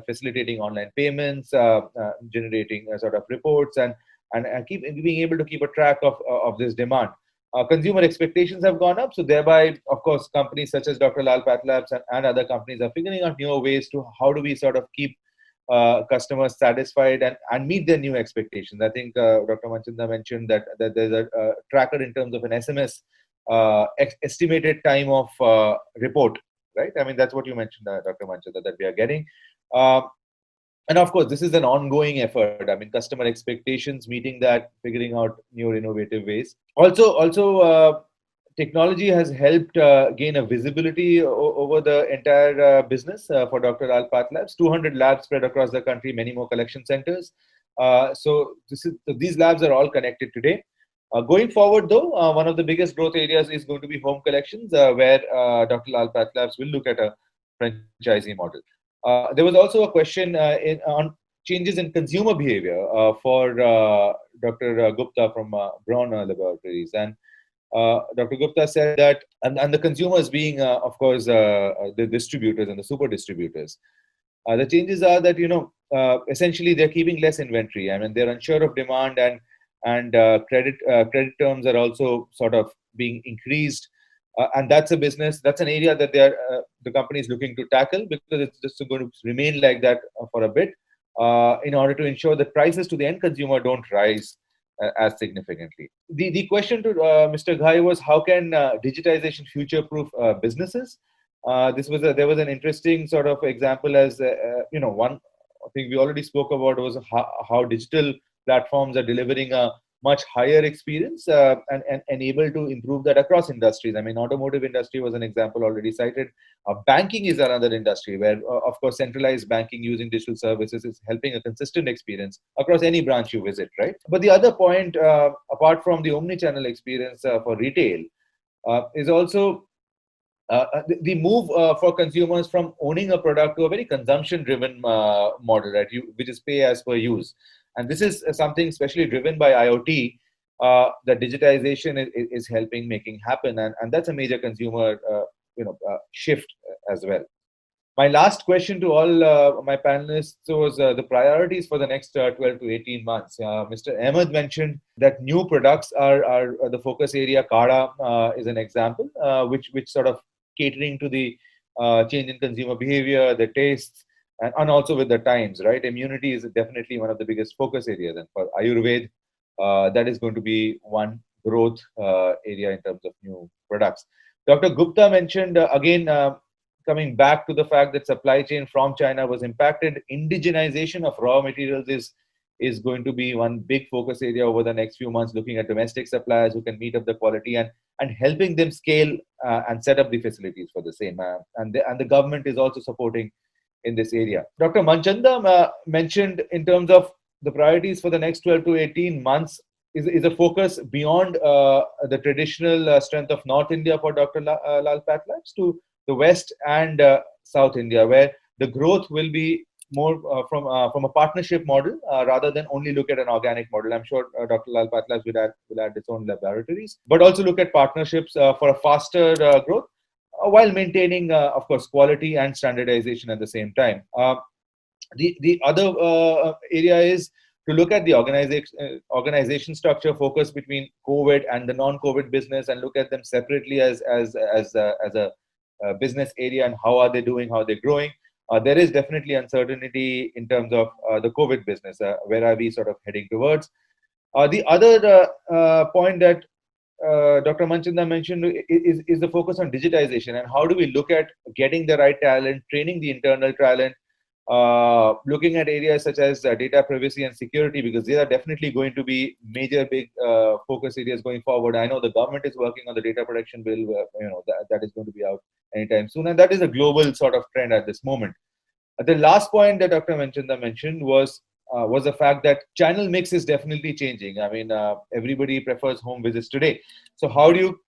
facilitating online payments, generating sort of reports, and being able to keep a track of this demand. Consumer expectations have gone up, so thereby, of course, companies such as Dr. Lal Pathlabs and other companies are figuring out newer ways to how do we sort of keep customers satisfied and meet their new expectations. I think Dr. Manchanda mentioned that there's a tracker in terms of an SMS estimated time of report, right? I mean, that's what you mentioned, Dr. Manchanda, that we are getting. And of course, this is an ongoing effort. I mean, customer expectations, meeting that, figuring out new innovative ways. Also, technology has helped gain a visibility over the entire business for Dr. Al Pathlabs. 200 labs spread across the country, many more collection centers. These labs are all connected today. Going forward, though, one of the biggest growth areas is going to be home collections, where Dr. Al Pathlabs will look at a franchisee model. There was also a question on changes in consumer behavior for Dr. Gupta from Brawn Laboratories. And Dr. Gupta said that, and the consumers being, of course, the distributors and the super distributors. The changes are that, essentially they're keeping less inventory. I mean, they're unsure of demand, and credit terms are also sort of being increased. And that's an area that the company is looking to tackle, because it's just going to remain like that for a bit, in order to ensure that prices to the end consumer don't rise as significantly. The question to Mr. Ghai was, how can digitization future-proof businesses? There was an interesting sort of example, as one thing we already spoke about was how digital platforms are delivering a much higher experience, and able to improve that across industries. I mean, automotive industry was an example already cited. Banking is another industry where, of course, centralized banking using digital services is helping a consistent experience across any branch you visit, right? But the other point, apart from the omni-channel experience for retail, is also the move for consumers from owning a product to a very consumption-driven model, right? Which is pay as per use. And this is something especially driven by IoT that digitization is helping making happen, and that's a major consumer shift as well. My last question to all my panelists was the priorities for the next 12 to 18 months. Mr. Ahmed mentioned that new products are the focus area. Kada is an example, which sort of catering to the change in consumer behavior, the tastes, and also with the times, right? Immunity is definitely one of the biggest focus areas. And for Ayurveda, that is going to be one growth area in terms of new products. Dr. Gupta mentioned, again, coming back to the fact that supply chain from China was impacted, indigenization of raw materials is going to be one big focus area over the next few months, looking at domestic suppliers who can meet up the quality and helping them scale and set up the facilities for the same. And the government is also supporting in this area. Dr. Manchanda mentioned, in terms of the priorities for the next 12 to 18 months, is a focus beyond the traditional strength of North India for Dr. Lal Pathlabs to the West and South India, where the growth will be more from a partnership model rather than only look at an organic model. I'm sure Dr. Lal Pathlabs will add its own laboratories, but also look at partnerships for a faster growth, while maintaining, of course, quality and standardization at the same time. The other area is to look at the organization structure focus between COVID and the non-COVID business, and look at them separately as a business area, and how are they doing, how they're growing. There is definitely uncertainty in terms of the COVID business. Where are we sort of heading towards? The other point that Dr. Manchanda mentioned is the focus on digitization, and how do we look at getting the right talent, training the internal talent, looking at areas such as data privacy and security, because they are definitely going to be major big focus areas going forward. I know the government is working on the data protection bill, that is going to be out anytime soon, and that is a global sort of trend at this moment. The last point that Dr. Manchanda mentioned was the fact that channel mix is definitely changing. I mean, everybody prefers home visits today. So how do you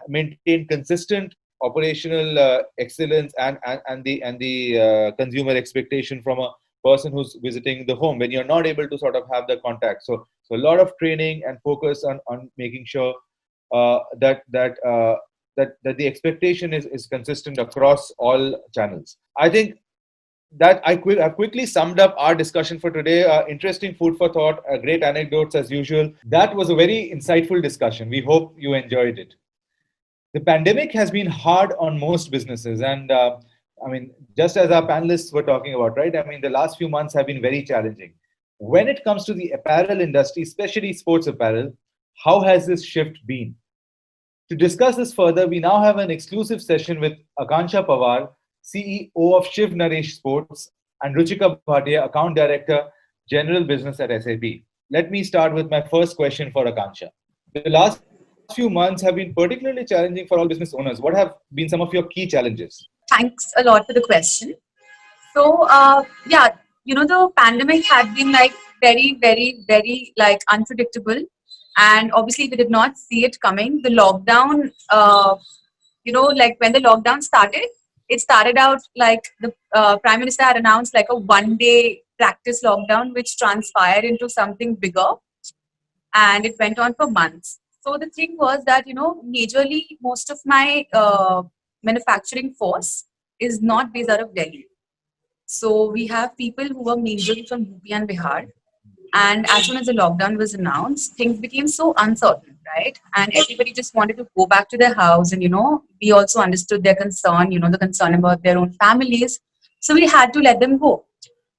maintain consistent operational excellence and the consumer expectation from a person who's visiting the home when you're not able to sort of have the contact? So a lot of training and focus on making sure that the expectation is consistent across all channels. I think that I've quickly summed up our discussion for today. Interesting food for thought, great anecdotes as usual. That was a very insightful discussion. We hope you enjoyed it. The pandemic has been hard on most businesses, and I mean, just as our panelists were talking about, right? I mean, the last few months have been very challenging. When it comes to the apparel industry, especially sports apparel, how has this shift been? To discuss this further, we now have an exclusive session with Aakanksha Pawar, CEO of Shiv Naresh Sports, and Ruchika Bhatia, Account Director, General Business at SAP. Let me start with my first question for Aakanksha. The last few months have been particularly challenging for all business owners. What have been some of your key challenges? Thanks a lot for the question. So, yeah, the pandemic had been like very, very, very like unpredictable. And obviously, we did not see it coming. The lockdown, like when the lockdown started, it started out like the Prime Minister had announced like a 1 day practice lockdown, which transpired into something bigger. And it went on for months. So the thing was that, majorly most of my manufacturing force is not based out of Delhi. So we have people who were majorly from UP and Bihar. And as soon as the lockdown was announced, things became so uncertain, right? And everybody just wanted to go back to their house. And, we also understood their concern, the concern about their own families. So we had to let them go.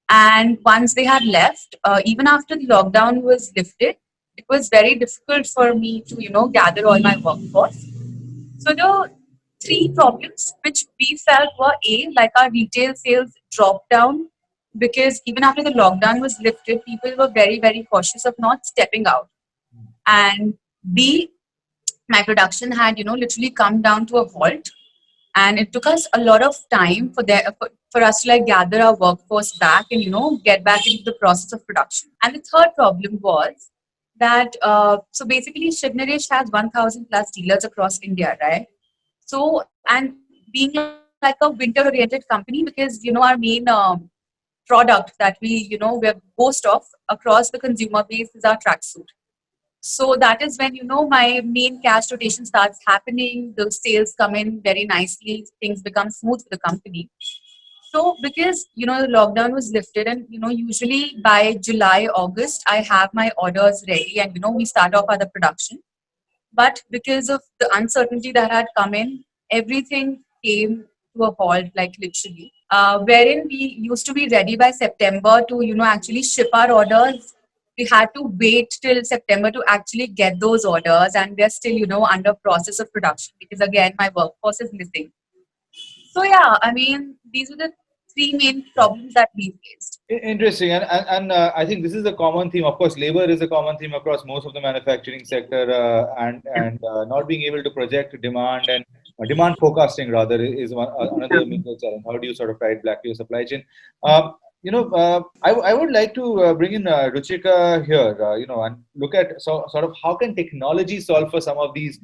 And once they had left, even after the lockdown was lifted, it was very difficult for me to, gather all my workforce. So the three problems which we felt were A, like our retail sales dropped down because even after the lockdown was lifted, people were very, very cautious of not stepping out. And B, my production had, literally come down to a halt. And it took us a lot of time for us to like gather our workforce back and, get back into the process of production. And the third problem was that, so basically Shiv has 1,000 plus dealers across India, right? So, and being like a winter oriented company, because, our main product that we're boast of across the consumer base is our tracksuit. So that is when, my main cash rotation starts happening, the sales come in very nicely, things become smooth for the company. So because, the lockdown was lifted and, usually by July, August, I have my orders ready and, we start off at the production. But because of the uncertainty that had come in, everything came to a halt, like literally. Wherein we used to be ready by September to, actually ship our orders. We had to wait till September to actually get those orders, and they're still, under process of production because again, my workforce is missing. So yeah, I mean, these were the three main problems that we faced. Interesting, and I think this is a common theme. Of course, labor is a common theme across most of the manufacturing sector, and not being able to project demand and demand forecasting rather is another major challenge. How do you sort of tie it back to your supply chain? I would like to bring in Ruchika here, and look at sort of how can technology solve for some of these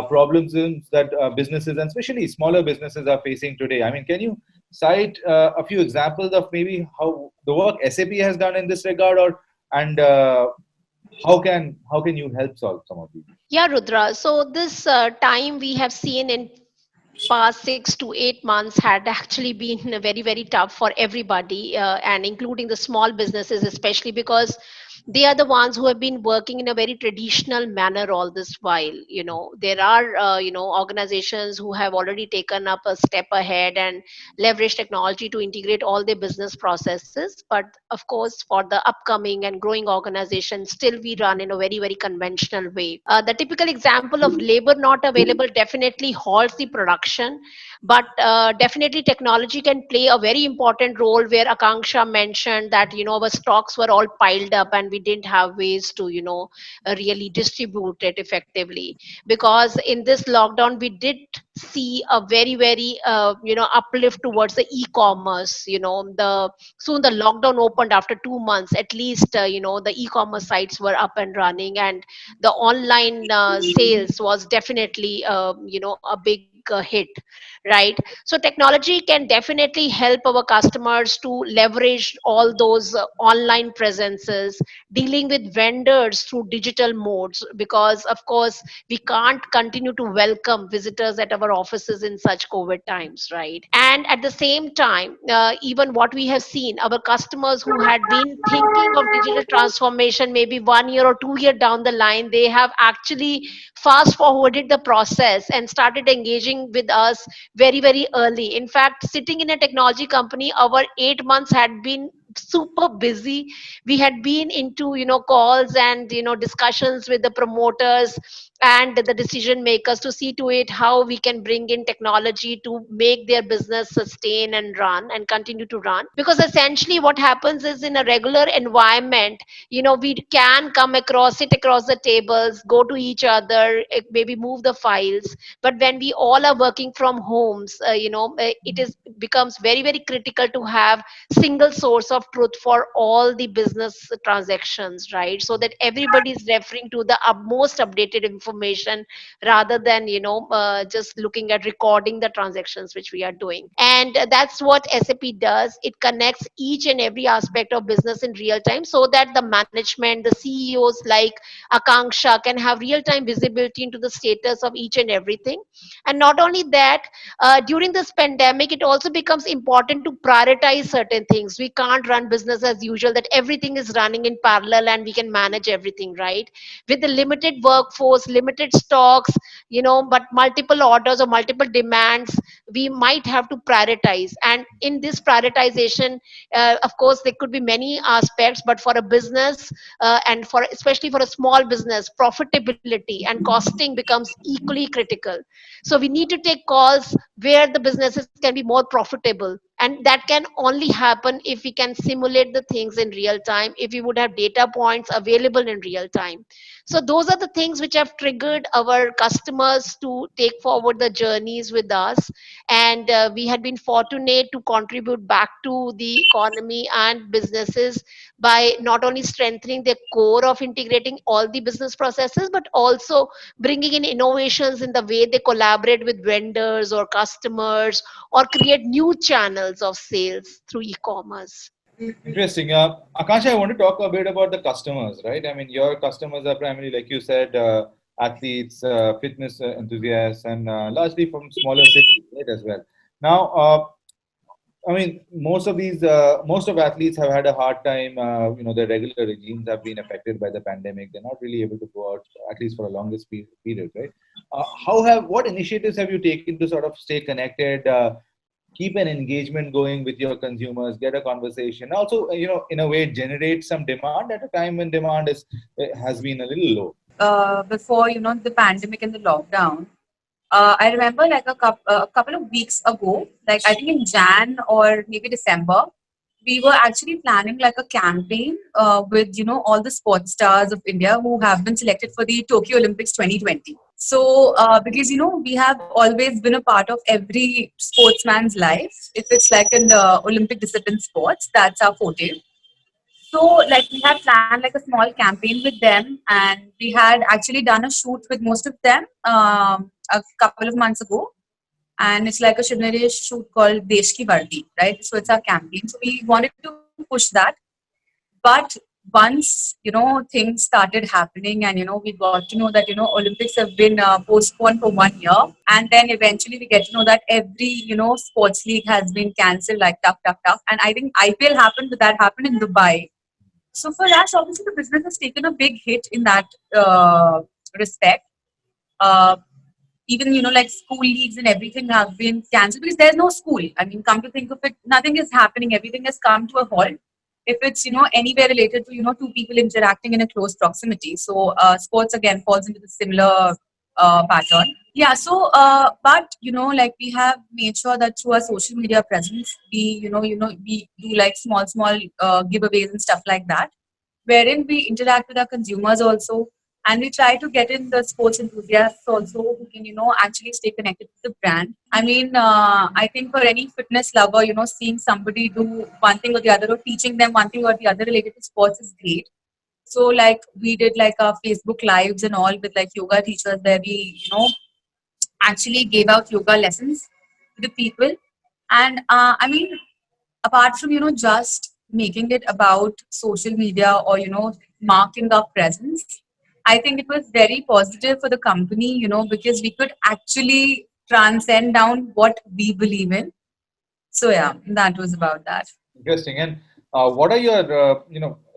problems that businesses and especially smaller businesses are facing today. I mean, can you cite a few examples of maybe how the work SAP has done in this regard, and how can you help solve some of these? Yeah, Rudra. So this time we have seen in past 6 to 8 months had actually been very, very tough for everybody, and including the small businesses, especially because they are the ones who have been working in a very traditional manner all this while. There are organizations who have already taken up a step ahead and leverage technology to integrate all their business processes. But of course, for the upcoming and growing organizations, still we run in a very, very conventional way. The typical example of labor not available definitely halts the production, but definitely technology can play a very important role, where Aakanksha mentioned that our stocks were all piled up and we didn't have ways to really distribute it effectively. Because in this lockdown we did see a very, very uplift towards the e-commerce. The soon the lockdown opened after 2 months, at least the e-commerce sites were up and running, and the online sales was definitely a big hit, right? So technology can definitely help our customers to leverage all those online presences, dealing with vendors through digital modes, because of course we can't continue to welcome visitors at our offices in such COVID times, right? And at the same time, even what we have seen, our customers who had been thinking of digital transformation maybe 1 year or 2 year down the line, they have actually fast forwarded the process and started engaging with us very, very early. In fact, sitting in a technology company, our 8 months had been super busy. We had been into calls and discussions with the promoters, and the decision makers to see to it how we can bring in technology to make their business sustain and run and continue to run. Because essentially what happens is, in a regular environment, we can come across, sit across the tables, go to each other, maybe move the files. But when we all are working from homes, it is becomes very very critical to have single source of truth for all the business transactions, right? So that everybody is referring to the most updated information, rather than just looking at recording the transactions which we are doing. And that's what SAP does. It connects each and every aspect of business in real time, so that the management, the CEOs like Aakanksha, can have real time visibility into the status of each and everything. And not only that, during this pandemic, it also becomes important to prioritize certain things. We can't run business as usual, that everything is running in parallel and we can manage everything, right? With the limited workforce, limited stocks, but multiple orders or multiple demands, we might have to prioritize. And in this prioritization, of course, there could be many aspects, but for a business, and for especially for a small business, profitability and costing becomes equally critical. So we need to take calls where the businesses can be more profitable, and that can only happen if we can simulate the things in real time, if we would have data points available in real time. So those are the things which have triggered our customers to take forward the journeys with us. And we had been fortunate to contribute back to the economy and businesses by not only strengthening the core of integrating all the business processes, but also bringing in innovations in the way they collaborate with vendors or customers, or create new channels of sales through e-commerce. Interesting. Akansha, I want to talk a bit about the customers, right? I mean, your customers are primarily, like you said, athletes, fitness enthusiasts, and largely from smaller cities, right, as well. Now, I mean, most of athletes have had a hard time. Their regular regimes have been affected by the pandemic. They're not really able to go out, at least for a longest period, right? What initiatives have you taken to sort of stay connected, keep an engagement going with your consumers, get a conversation, also, in a way, generate some demand at a time when demand has been a little low? Before the pandemic and the lockdown, I remember like a couple of weeks ago, like I think in Jan or maybe December, we were actually planning like a campaign with all the sports stars of India who have been selected for the Tokyo Olympics 2020. So because we have always been a part of every sportsman's life. If it's like in the Olympic discipline sports, that's our forte. So, like, we had planned like a small campaign with them, and we had actually done a shoot with most of them a couple of months ago. And it's like a Shiv Naresh shoot called Desh Ki Vardi, right? So it's our campaign. So we wanted to push that, but once things started happening, and we got to know that Olympics have been postponed for 1 year, and then eventually we get to know that every sports league has been cancelled, like tough. And I think IPL happened, but that happened in Dubai. So for us, obviously, the business has taken a big hit in that respect. Uh, Even like school leagues and everything have been cancelled because there's no school. I mean, come to think of it, nothing is happening. Everything has come to a halt. If it's anywhere related to two people interacting in a close proximity, so sports again falls into the similar pattern. Yeah. So, but like we have made sure that through our social media presence, we do like small giveaways and stuff like that, wherein we interact with our consumers also, and we try to get in the sports enthusiasts also who can actually stay connected to the brand. I mean, I think for any fitness lover, seeing somebody do one thing or the other, or teaching them one thing or the other related to sports is great. So like we did like our Facebook lives and all with like yoga teachers, where we actually gave out yoga lessons to the people. And I mean, apart from just making it about social media or marking our presence, I think it was very positive for the company, because we could actually transcend down what we believe in. So yeah, that was about that. Interesting. And what are your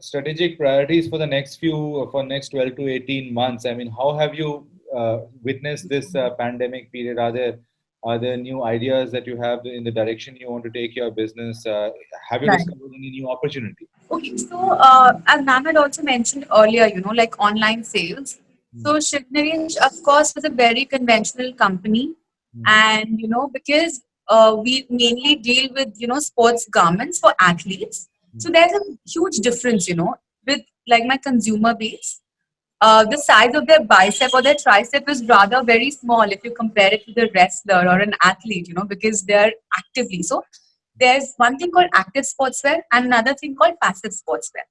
strategic priorities for the next 12 to 18 months? I mean, how have you witnessed this pandemic period? Are there new ideas that you have in the direction you want to take your business? Have you Right. discovered any new opportunity? Okay, so as ma'am had also mentioned earlier, like online sales. So Shiv, of course, was a very conventional company, and because we mainly deal with sports garments for athletes, so there's a huge difference, with like my consumer base. The size of their bicep or their tricep is rather very small if you compare it to the wrestler or an athlete, because they're actively. So there's one thing called active sportswear and another thing called passive sportswear.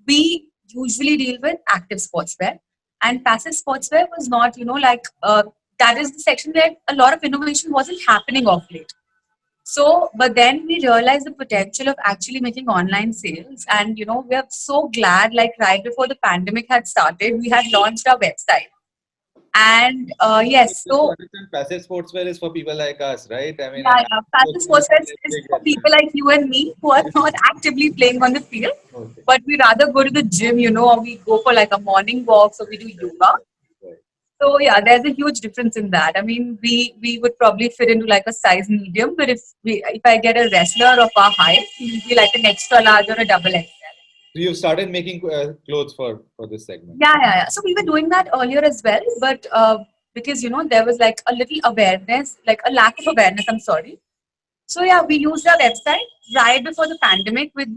We usually deal with active sportswear, and passive sportswear was not, that is the section where a lot of innovation wasn't happening of late. So, but then we realized the potential of actually making online sales. And, we are so glad, like right before the pandemic had started, we had launched our website. And yes, Just to so understand, passive sportswear is for people like us, right? I mean, yeah, passive sports is big for and people like you and me who are not actively playing on the field, okay. but we rather go to the gym, or we go for like a morning walk, so we do yoga. Right. So yeah, there's a huge difference in that. I mean, we would probably fit into like a size medium, but if I get a wrestler of our height, he'll be like an extra large or a double XL. So you started making clothes for this segment. Yeah. So we were doing that earlier as well, but because there was like a little awareness, like a lack of awareness. I'm sorry. So yeah, we used our website right before the pandemic with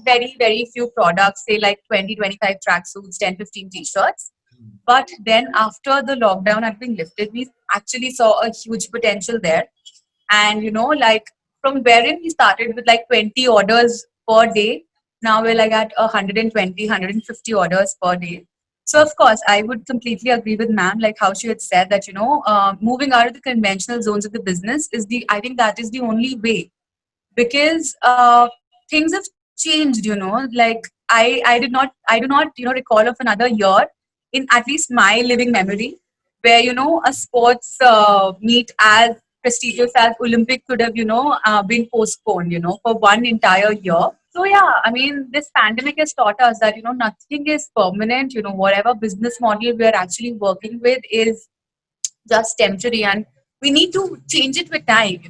very very few products, say like 20, 25 tracksuits, 10, 15 t-shirts. But then after the lockdown had been lifted, we actually saw a huge potential there. And like from wherein we started with like 20 orders per day, now we're like at 120, 150 orders per day. So of course, I would completely agree with ma'am, like how she had said that moving out of the conventional zones of the business is I think that is the only way, because things have changed. Like I do not recall of another year in at least my living memory where a sports meet as prestigious as Olympic could have been postponed for one entire year. So yeah, I mean, this pandemic has taught us that nothing is permanent. Whatever business model we are actually working with is just temporary, and we need to change it with time.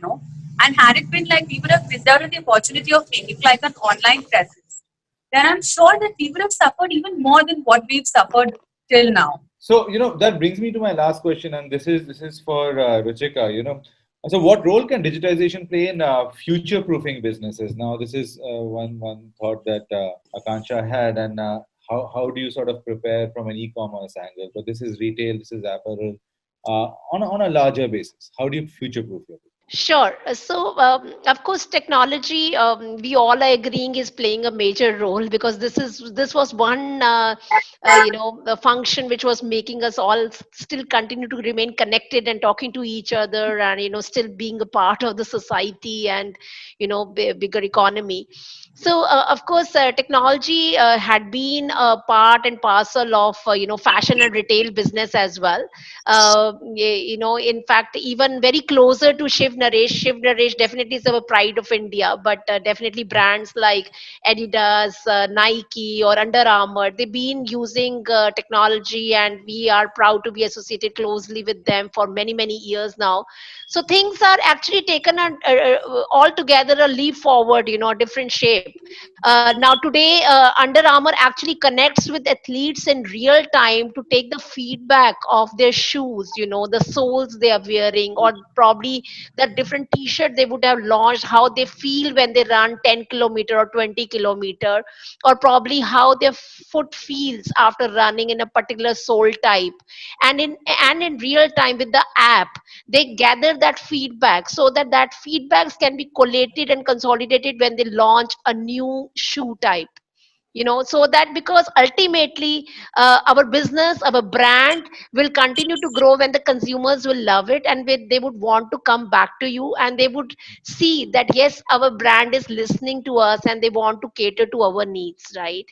And had it been like we would have missed out on the opportunity of making like an online presence, then I'm sure that we would have suffered even more than what we've suffered till now. So that brings me to my last question, and this is for Ruchika. So what role can digitization play in future-proofing businesses? Now, this is one thought that Aakanksha had, and how do you sort of prepare from an e-commerce angle? But this is retail, this is apparel, on a larger basis. How do you future-proof your business? Sure. So, of course, technology, we all are agreeing, is playing a major role, because this was one a function which was making us all still continue to remain connected and talking to each other, and still being a part of the society and bigger economy. So, of course, technology had been a part and parcel of fashion and retail business as well. In fact, even very closer to Shiv Naresh definitely is our pride of India, but definitely brands like Adidas, Nike, or Under Armour, they've been using technology, and we are proud to be associated closely with them for many, many years now. So things are actually taken altogether a leap forward, a different shape. Now today, Under Armour actually connects with athletes in real time to take the feedback of their shoes, the soles they are wearing, or probably the different t-shirt they would have launched, how they feel when they run 10 kilometer or 20 kilometer, or probably how their foot feels after running in a particular sole type. And in real time with the app, they gather that feedback, so that feedbacks can be collated and consolidated when they launch a new shoe type. So that, because ultimately, our business, our brand will continue to grow when the consumers will love it, and they would want to come back to you, and they would see that yes, our brand is listening to us, and they want to cater to our needs, right?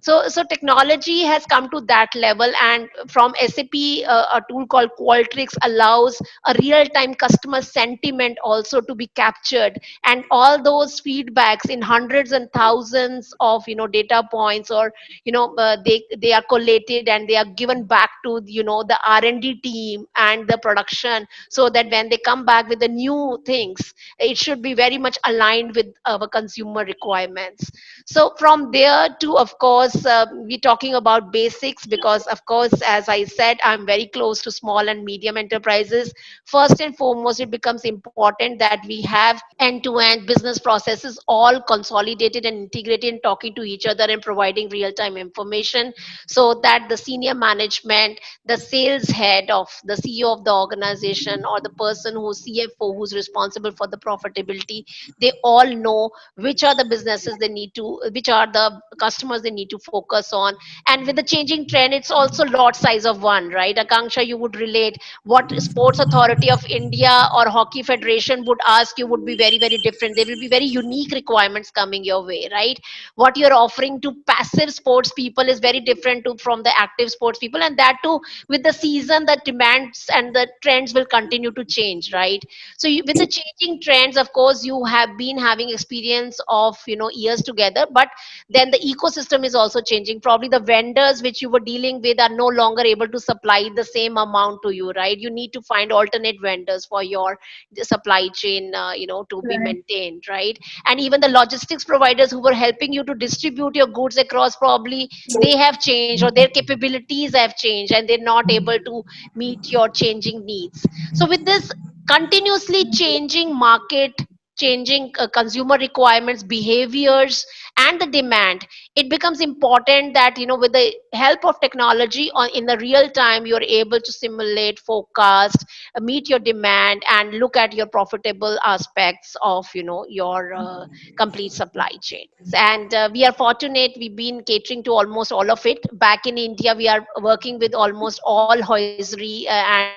So technology has come to that level, and from SAP, a tool called Qualtrics allows a real time customer sentiment also to be captured, and all those feedbacks in hundreds and thousands of data data points, or they are collated and they are given back to the R&D team and the production, so that when they come back with the new things, it should be very much aligned with our consumer requirements. So from there to, of course, we're talking about basics, because of course, as I said, I'm very close to small and medium enterprises. First and foremost, it becomes important that we have end-to-end business processes all consolidated and integrated and talking to each other and providing real-time information, so that the senior management, the sales head of the CEO of the organization, or the person who's CFO, who's responsible for the profitability, they all know which are the businesses they need to, which are the customers they need to focus on. And with the changing trend, it's also lot size of one, right? Akanksha, you would relate, what sports authority of India or hockey federation would ask you would be very, very different. There will be very unique requirements coming your way, right? What you're offering to passive sports people is very different to from the active sports people, and that too, with the season, the demands and the trends will continue to change, right? So with the changing trends, of course, you have been having experience of years together, but then the ecosystem is also changing. Probably the vendors which you were dealing with are no longer able to supply the same amount to you, right? You need to find alternate vendors for your supply chain, to be Right. maintained, right? And even the logistics providers who were helping you to distribute your goods across, probably they have changed, or their capabilities have changed, and they're not able to meet your changing needs. So with this continuously changing market, changing consumer requirements, behaviors, and the demand, it becomes important that with the help of technology, on in the real time, you're able to simulate, forecast, meet your demand, and look at your profitable aspects of your complete supply chain. And we are fortunate, we've been catering to almost all of it. Back in India, we are working with almost all hosiery and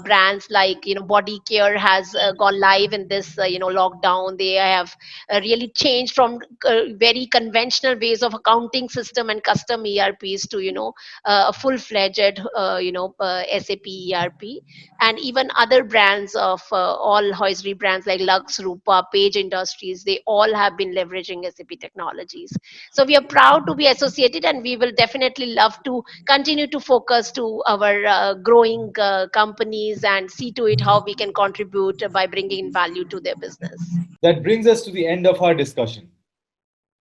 brands like body care has gone live in this lockdown. They have really changed from very conventional ways of accounting system and custom ERPs to a full-fledged SAP ERP. And even other brands of all hosiery brands like Lux, Rupa, Page Industries, they all have been leveraging SAP technologies. So we are proud to be associated, and we will definitely love to continue to focus to our growing companies and see to it how we can contribute by bringing value to their business. That brings us to the end of our discussion.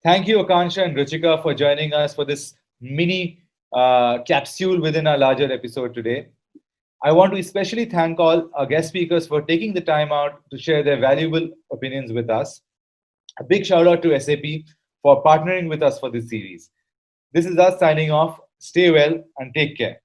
Thank you, Aakanksha and Ruchika, for joining us for this mini capsule within our larger episode today. I want to especially thank all our guest speakers for taking the time out to share their valuable opinions with us. A big shout out to SAP for partnering with us for this series. This is us signing off. Stay well and take care.